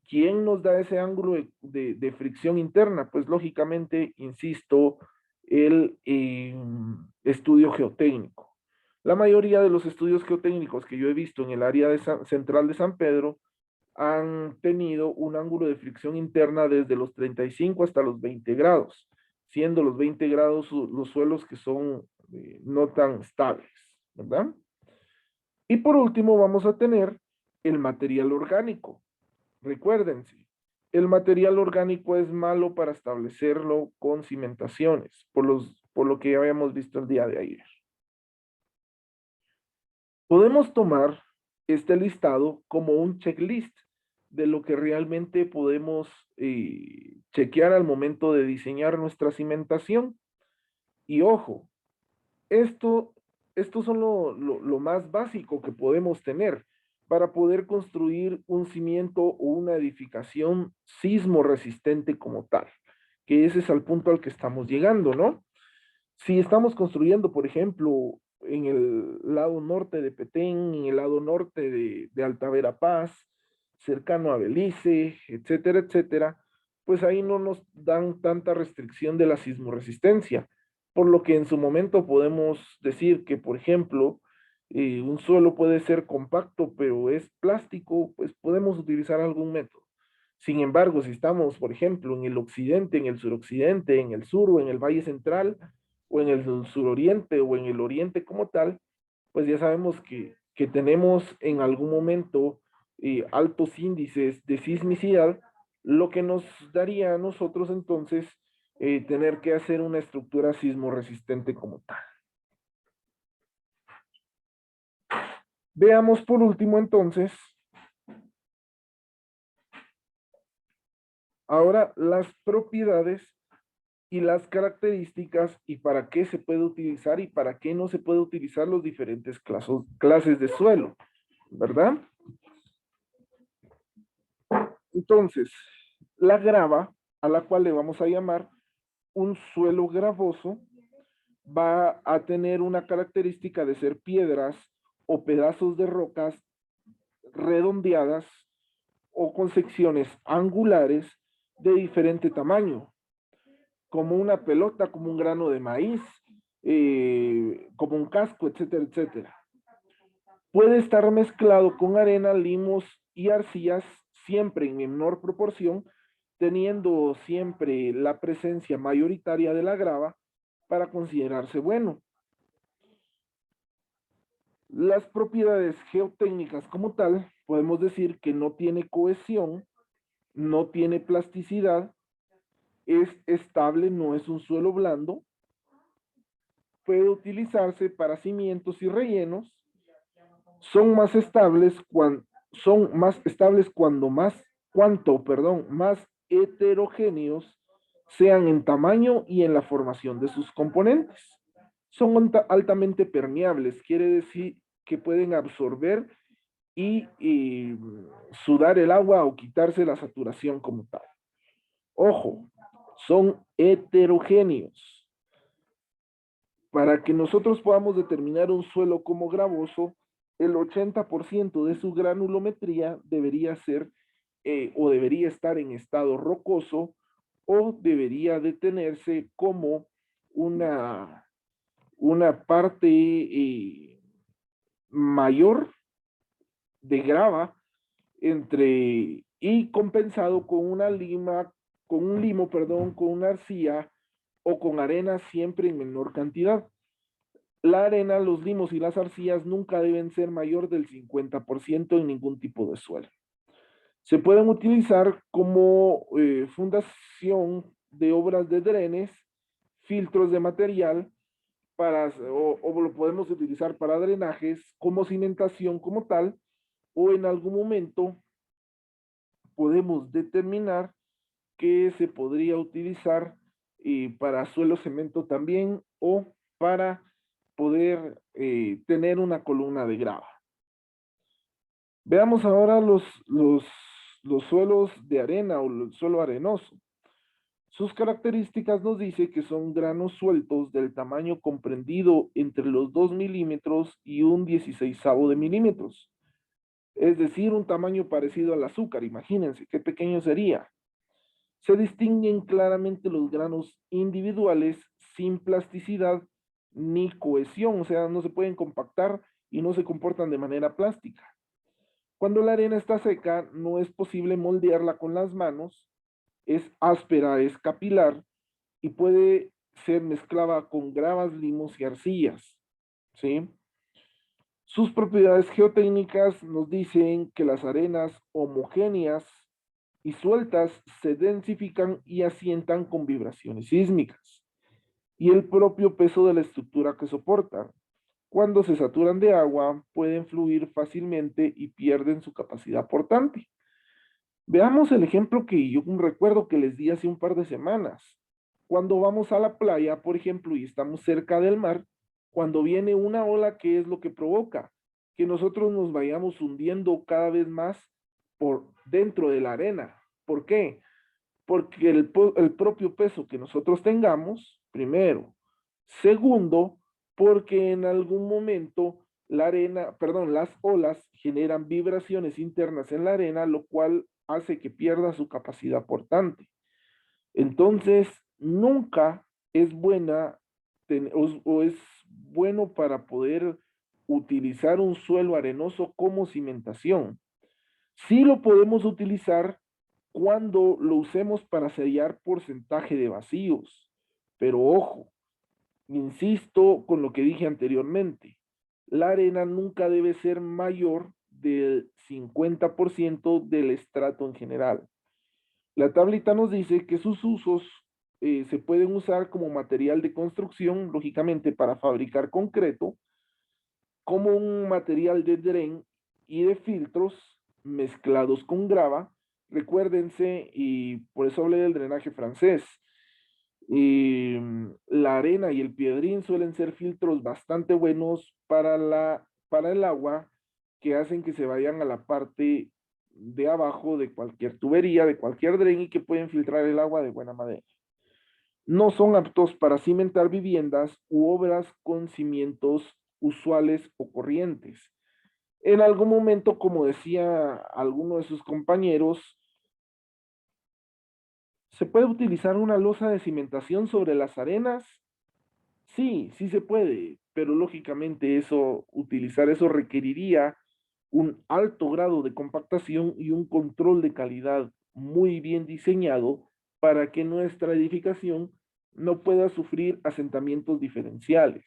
¿Quién nos da ese ángulo de fricción interna? Pues lógicamente, insisto, el estudio geotécnico. La mayoría de los estudios geotécnicos que yo he visto en el área central de San Pedro han tenido un ángulo de fricción interna desde los 35 hasta los 20 grados, siendo los 20 grados los suelos que son no tan estables, ¿verdad? Y por último vamos a tener el material orgánico. Recuérdense, el material orgánico es malo para establecerlo con cimentaciones, por lo que ya habíamos visto el día de ayer. Podemos tomar este listado como un checklist de lo que realmente podemos chequear al momento de diseñar nuestra cimentación. Y ojo, esto son lo más básico que podemos tener para poder construir un cimiento o una edificación sismo resistente como tal, que ese es el punto al que estamos llegando, ¿no? Si estamos construyendo, por ejemplo, en el lado norte de Petén, en el lado norte de Alta Verapaz, cercano a Belice, etcétera, etcétera, pues ahí no nos dan tanta restricción de la sismoresistencia, por lo que en su momento podemos decir que, por ejemplo, un suelo puede ser compacto, pero es plástico, pues podemos utilizar algún método. Sin embargo, si estamos, por ejemplo, en el occidente, en el suroccidente, en el sur o en el valle central, o en el suroriente o en el oriente como tal, pues ya sabemos que tenemos en algún momento altos índices de sismicidad, lo que nos daría a nosotros entonces tener que hacer una estructura sismoresistente como tal. Veamos por último entonces, ahora las propiedades y las características y para qué se puede utilizar y para qué no se puede utilizar los diferentes clases de suelo, ¿verdad? Entonces, la grava, a la cual le vamos a llamar un suelo gravoso, va a tener una característica de ser piedras o pedazos de rocas redondeadas o con secciones angulares de diferente tamaño, como una pelota, como un grano de maíz, como un casco, etcétera, etcétera. Puede estar mezclado con arena, limos y arcillas, siempre en menor proporción, teniendo siempre la presencia mayoritaria de la grava para considerarse bueno. Las propiedades geotécnicas como tal, podemos decir que no tiene cohesión, no tiene plasticidad, es estable, no es un suelo blando, puede utilizarse para cimientos y rellenos, son más estables cuanto más heterogéneos sean en tamaño y en la formación de sus componentes. Son altamente permeables, quiere decir que pueden absorber y sudar el agua o quitarse la saturación como tal. Ojo, son heterogéneos. Para que nosotros podamos determinar un suelo como gravoso, el 80% de su granulometría debería ser o debería estar en estado rocoso o debería detenerse como una parte mayor de grava y compensado con una lima, con un limo, perdón, con una arcilla o con arena siempre en menor cantidad. La arena, los limos y las arcillas nunca deben ser mayor del 50% en ningún tipo de suelo. Se pueden utilizar como fundación de obras de drenes, filtros de material, o lo podemos utilizar para drenajes, como cimentación como tal, o en algún momento podemos determinar que se podría utilizar para suelo cemento también o para poder tener una columna de grava. Veamos ahora los suelos de arena o el suelo arenoso. Sus características nos dice que son granos sueltos del tamaño comprendido entre los 2 milímetros y un 16avo de milímetros. Es decir, un tamaño parecido al azúcar. Imagínense qué pequeño sería. Se distinguen claramente los granos individuales sin plasticidad ni cohesión, o sea, no se pueden compactar y no se comportan de manera plástica. Cuando la arena está seca, no es posible moldearla con las manos, es áspera, es capilar y puede ser mezclada con gravas, limos y arcillas, ¿sí? Sus propiedades geotécnicas nos dicen que las arenas homogéneas y sueltas se densifican y asientan con vibraciones sísmicas y el propio peso de la estructura que soportan. Cuando se saturan de agua, pueden fluir fácilmente y pierden su capacidad portante. Veamos el ejemplo que yo recuerdo que les di hace un par de semanas. Cuando vamos a la playa, por ejemplo, y estamos cerca del mar, cuando viene una ola, ¿qué es lo que provoca? Que nosotros nos vayamos hundiendo cada vez más por dentro de la arena. ¿Por qué? Porque el propio peso que nosotros tengamos, primero. Segundo, porque en algún momento las olas generan vibraciones internas en la arena, lo cual hace que pierda su capacidad portante. Entonces, nunca es buena o es bueno para poder utilizar un suelo arenoso como cimentación. Sí lo podemos utilizar cuando lo usemos para sellar porcentaje de vacíos, pero ojo, insisto con lo que dije anteriormente, la arena nunca debe ser mayor del 50% del estrato en general. La tablita nos dice que sus usos se pueden usar como material de construcción, lógicamente para fabricar concreto, como un material de dren y de filtros mezclados con grava. Recuérdense, y por eso hablé del drenaje francés, la arena y el piedrín suelen ser filtros bastante buenos para el agua, que hacen que se vayan a la parte de abajo de cualquier tubería, de cualquier dren, y que pueden filtrar el agua de buena manera. No son aptos para cimentar viviendas u obras con cimientos usuales o corrientes. En algún momento, como decía alguno de sus compañeros, ¿se puede utilizar una losa de cimentación sobre las arenas? Sí, sí se puede, pero lógicamente utilizar eso requeriría un alto grado de compactación y un control de calidad muy bien diseñado para que nuestra edificación no pueda sufrir asentamientos diferenciales.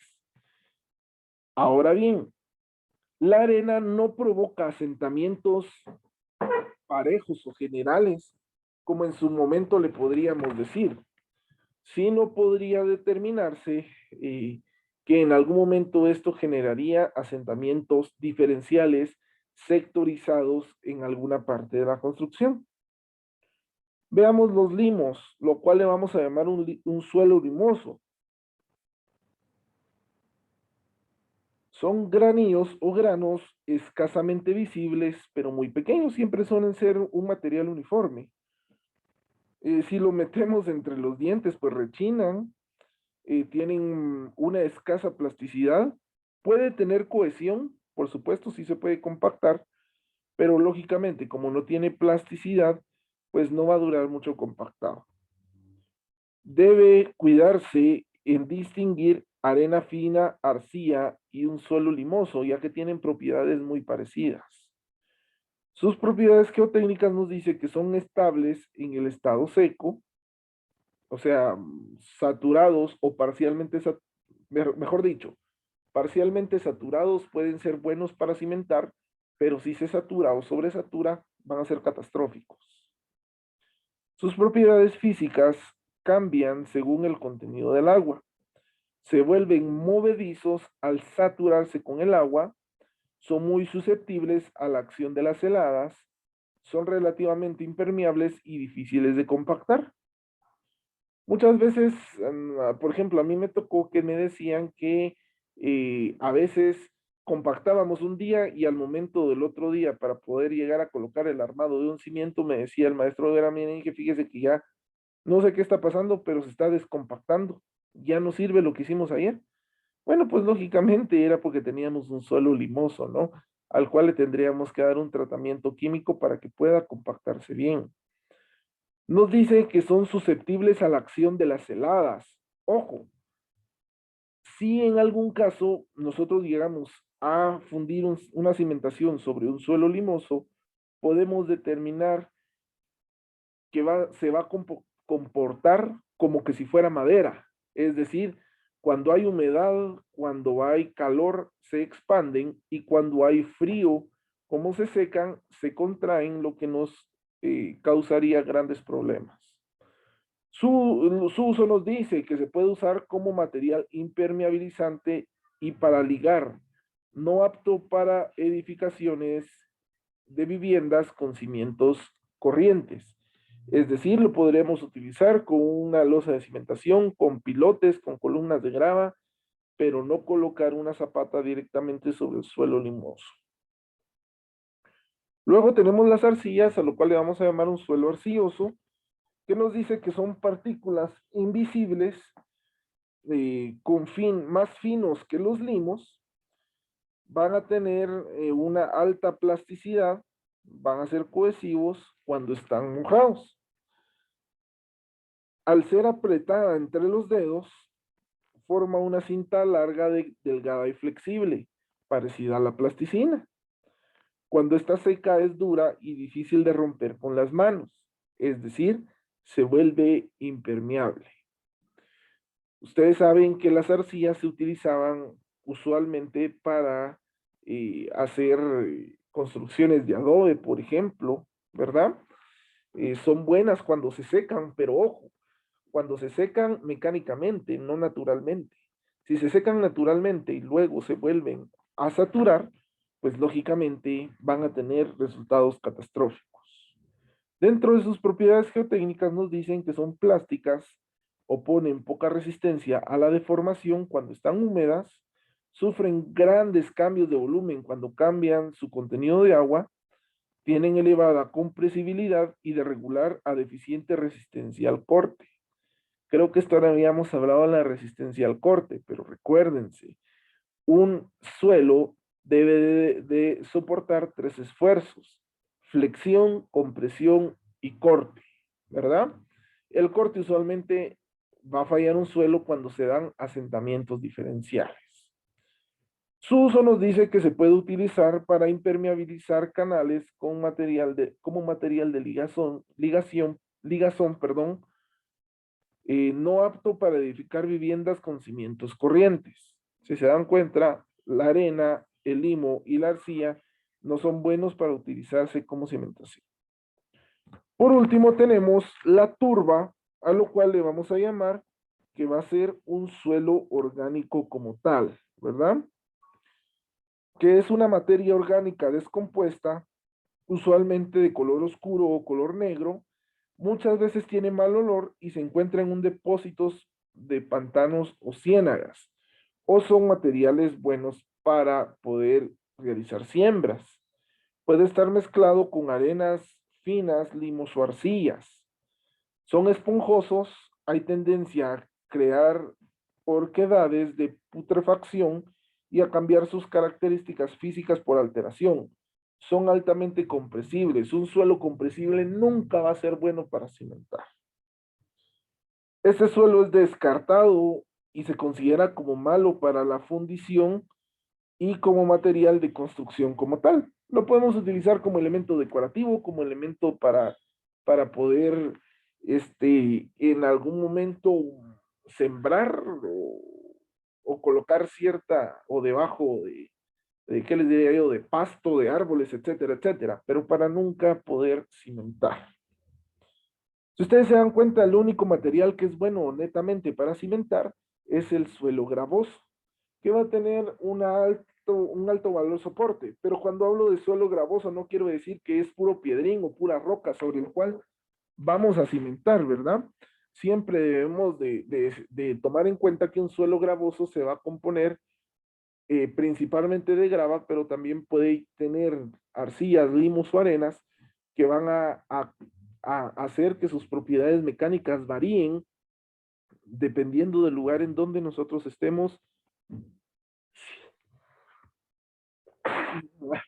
Ahora bien, la arena no provoca asentamientos parejos o generales, como en su momento le podríamos decir, sino podría determinarse que en algún momento esto generaría asentamientos diferenciales sectorizados en alguna parte de la construcción. Veamos los limos, lo cual le vamos a llamar un suelo limoso. Son granillos o granos escasamente visibles, pero muy pequeños, siempre suelen ser un material uniforme. Si lo metemos entre los dientes, pues rechinan, tienen una escasa plasticidad, puede tener cohesión, por supuesto, sí se puede compactar, pero lógicamente, como no tiene plasticidad, pues no va a durar mucho compactado. Debe cuidarse en distinguir arena fina, arcilla y un suelo limoso, ya que tienen propiedades muy parecidas. Sus propiedades geotécnicas nos dice que son estables en el estado seco, o sea, saturados o parcialmente, mejor dicho, parcialmente saturados pueden ser buenos para cimentar, pero si se satura o sobresatura, van a ser catastróficos. Sus propiedades físicas cambian según el contenido del agua. Se vuelven movedizos al saturarse con el agua, son muy susceptibles a la acción de las heladas, son relativamente impermeables y difíciles de compactar. Muchas veces, por ejemplo, a mí me tocó que me decían que a veces compactábamos un día y al momento del otro día para poder llegar a colocar el armado de un cimiento, me decía el maestro de Gramini que fíjese que ya no sé qué está pasando, pero se está descompactando. Ya no sirve lo que hicimos ayer. Bueno, pues lógicamente era porque teníamos un suelo limoso, ¿no? Al cual le tendríamos que dar un tratamiento químico para que pueda compactarse bien. Nos dice que son susceptibles a la acción de las heladas. Ojo, si en algún caso nosotros llegamos a fundir una cimentación sobre un suelo limoso, podemos determinar que se va a comportar como que si fuera madera. Es decir, cuando hay humedad, cuando hay calor, se expanden, y cuando hay frío, como se secan, se contraen, lo que nos causaría grandes problemas. Su uso nos dice que se puede usar como material impermeabilizante y para ligar, no apto para edificaciones de viviendas con cimientos corrientes. Es decir, lo podríamos utilizar con una losa de cimentación, con pilotes, con columnas de grava, pero no colocar una zapata directamente sobre el suelo limoso. Luego tenemos las arcillas, a lo cual le vamos a llamar un suelo arcilloso, que nos dice que son partículas invisibles más finos que los limos, van a tener una alta plasticidad, van a ser cohesivos cuando están mojados. al ser apretada entre los dedos, forma una cinta larga, delgada y flexible, parecida a la plasticina. Cuando está seca es dura y difícil de romper con las manos, es decir, se vuelve impermeable. Ustedes saben que las arcillas se utilizaban usualmente para hacer construcciones de adobe, por ejemplo, ¿verdad? Son buenas cuando se secan, pero ojo, cuando se secan mecánicamente, no naturalmente. Si se secan naturalmente y luego se vuelven a saturar, pues lógicamente van a tener resultados catastróficos. Dentro de sus propiedades geotécnicas nos dicen que son plásticas, oponen poca resistencia a la deformación cuando están húmedas, sufren grandes cambios de volumen cuando cambian su contenido de agua, tienen elevada compresibilidad y de regular a deficiente resistencia al corte. Creo que esto ahora habíamos hablado de la resistencia al corte, pero recuérdense, un suelo debe de soportar 3 esfuerzos: flexión, compresión y corte, ¿verdad? El corte usualmente va a fallar un suelo cuando se dan asentamientos diferenciales. Su uso nos dice que se puede utilizar para impermeabilizar canales con como material de ligazón, perdón, no apto para edificar viviendas con cimientos corrientes. Si se dan cuenta, la arena, el limo y la arcilla no son buenos para utilizarse como cimentación. Por último tenemos la turba, a lo cual le vamos a llamar que va a ser un suelo orgánico como tal, ¿verdad? Que es una materia orgánica descompuesta, usualmente de color oscuro o color negro, muchas veces tiene mal olor y se encuentra en un depósitos de pantanos o ciénagas, o son materiales buenos para poder realizar siembras. Puede estar mezclado con arenas finas, limos o arcillas. Son esponjosos, hay tendencia a crear orquedades de putrefacción y a cambiar sus características físicas por alteración. Son altamente compresibles. Un suelo compresible nunca va a ser bueno para cimentar. Este suelo es descartado y se considera como malo para la fundición y como material de construcción como tal. Lo podemos utilizar como elemento decorativo, como elemento para poder en algún momento sembrar o colocar cierta, o debajo de, ¿qué les diría yo?, de pasto, de árboles, etcétera, etcétera, pero para nunca poder cimentar. Si ustedes se dan cuenta, el único material que es bueno netamente para cimentar es el suelo gravoso, que va a tener un alto valor soporte, pero cuando hablo de suelo gravoso no quiero decir que es puro piedrín o pura roca sobre el cual vamos a cimentar, ¿verdad? Siempre debemos de tomar en cuenta que un suelo gravoso se va a componer principalmente de grava, pero también puede tener arcillas, limos o arenas que van a hacer que sus propiedades mecánicas varíen dependiendo del lugar en donde nosotros estemos,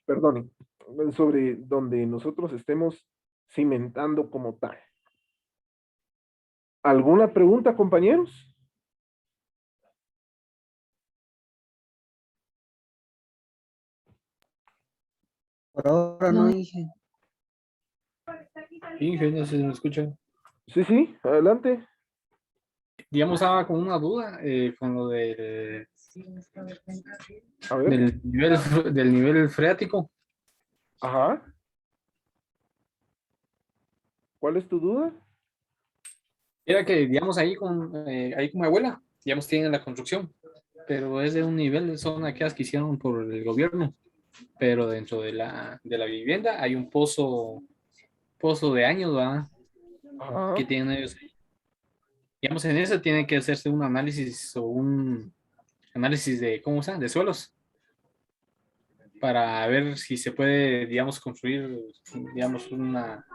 perdonen, sobre donde nosotros estemos cimentando como tal. ¿Alguna pregunta, compañeros? Por ahora no, Inge. Inge, no sé si me escuchan. Sí, adelante. Digamos, estaba con una duda con lo A ver. del nivel freático. Ajá. ¿Cuál es tu duda? Era que, digamos, ahí con mi abuela, digamos, tienen la construcción, pero es de un nivel, son aquellas que hicieron por el gobierno, pero dentro de la vivienda hay un pozo de años, ¿verdad? Ajá. Que tienen ellos. Digamos, en eso tiene que hacerse un análisis o un análisis de, ¿cómo se llama?, de suelos, para ver si se puede, digamos, construir, digamos, una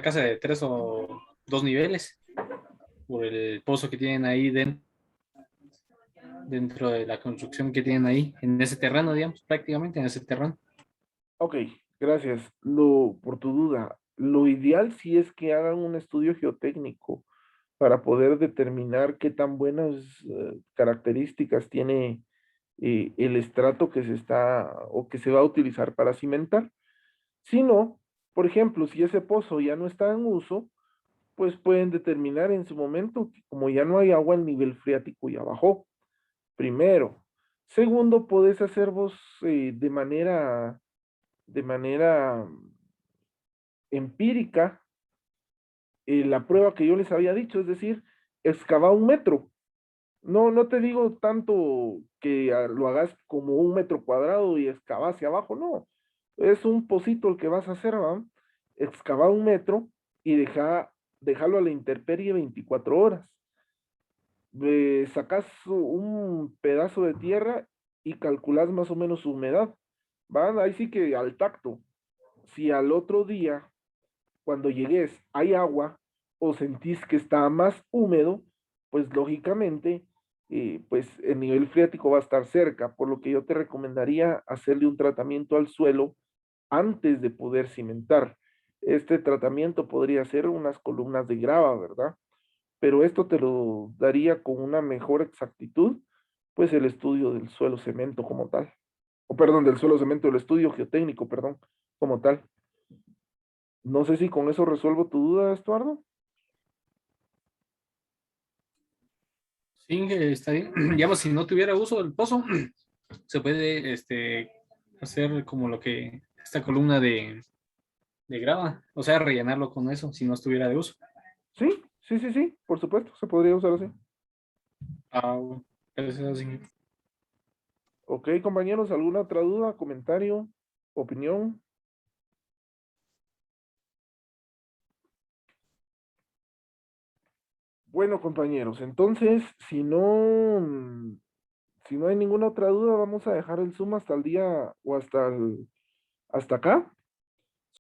casa de 3 o 2 niveles por el pozo que tienen ahí dentro de la construcción que tienen ahí, en ese terreno, digamos, prácticamente en ese terreno. Ok, gracias por tu duda. Lo ideal sí es que hagan un estudio geotécnico para poder determinar qué tan buenas características tiene el estrato que se está o que se va a utilizar para cimentar. Si no, por ejemplo, si ese pozo ya no está en uso, pues pueden determinar en su momento que como ya no hay agua, el nivel freático ya bajó. Primero. Segundo, podés hacer vos de manera empírica la prueba que yo les había dicho, es decir, excava 1 metro. No te digo tanto que lo hagas como 1 metro cuadrado y excava hacia abajo, no. Es un pocito el que vas a hacer, ¿va? Excava 1 metro y déjalo a la intemperie 24 horas. Sacas un pedazo de tierra y calculas más o menos su humedad. ¿Va? Ahí sí que al tacto. Si al otro día, cuando llegues, hay agua o sentís que está más húmedo, pues lógicamente, pues el nivel freático va a estar cerca, por lo que yo te recomendaría hacerle un tratamiento al suelo antes de poder cimentar. Este tratamiento podría ser unas columnas de grava, ¿verdad? Pero esto te lo daría con una mejor exactitud, pues el estudio del suelo cemento como tal. O perdón, del suelo cemento, el estudio geotécnico, perdón, como tal. No sé si con eso resuelvo tu duda, Estuardo. Sí, está bien. Digamos, si no tuviera uso del pozo, se puede hacer como lo que, esta columna de grava, o sea, rellenarlo con eso, si no estuviera de uso. Sí, por supuesto, se podría usar así. Ah, bueno, eso es así. Ok, compañeros, ¿alguna otra duda, comentario, opinión? Bueno, compañeros, entonces, si no hay ninguna otra duda, vamos a dejar el Zoom hasta el día o hasta acá.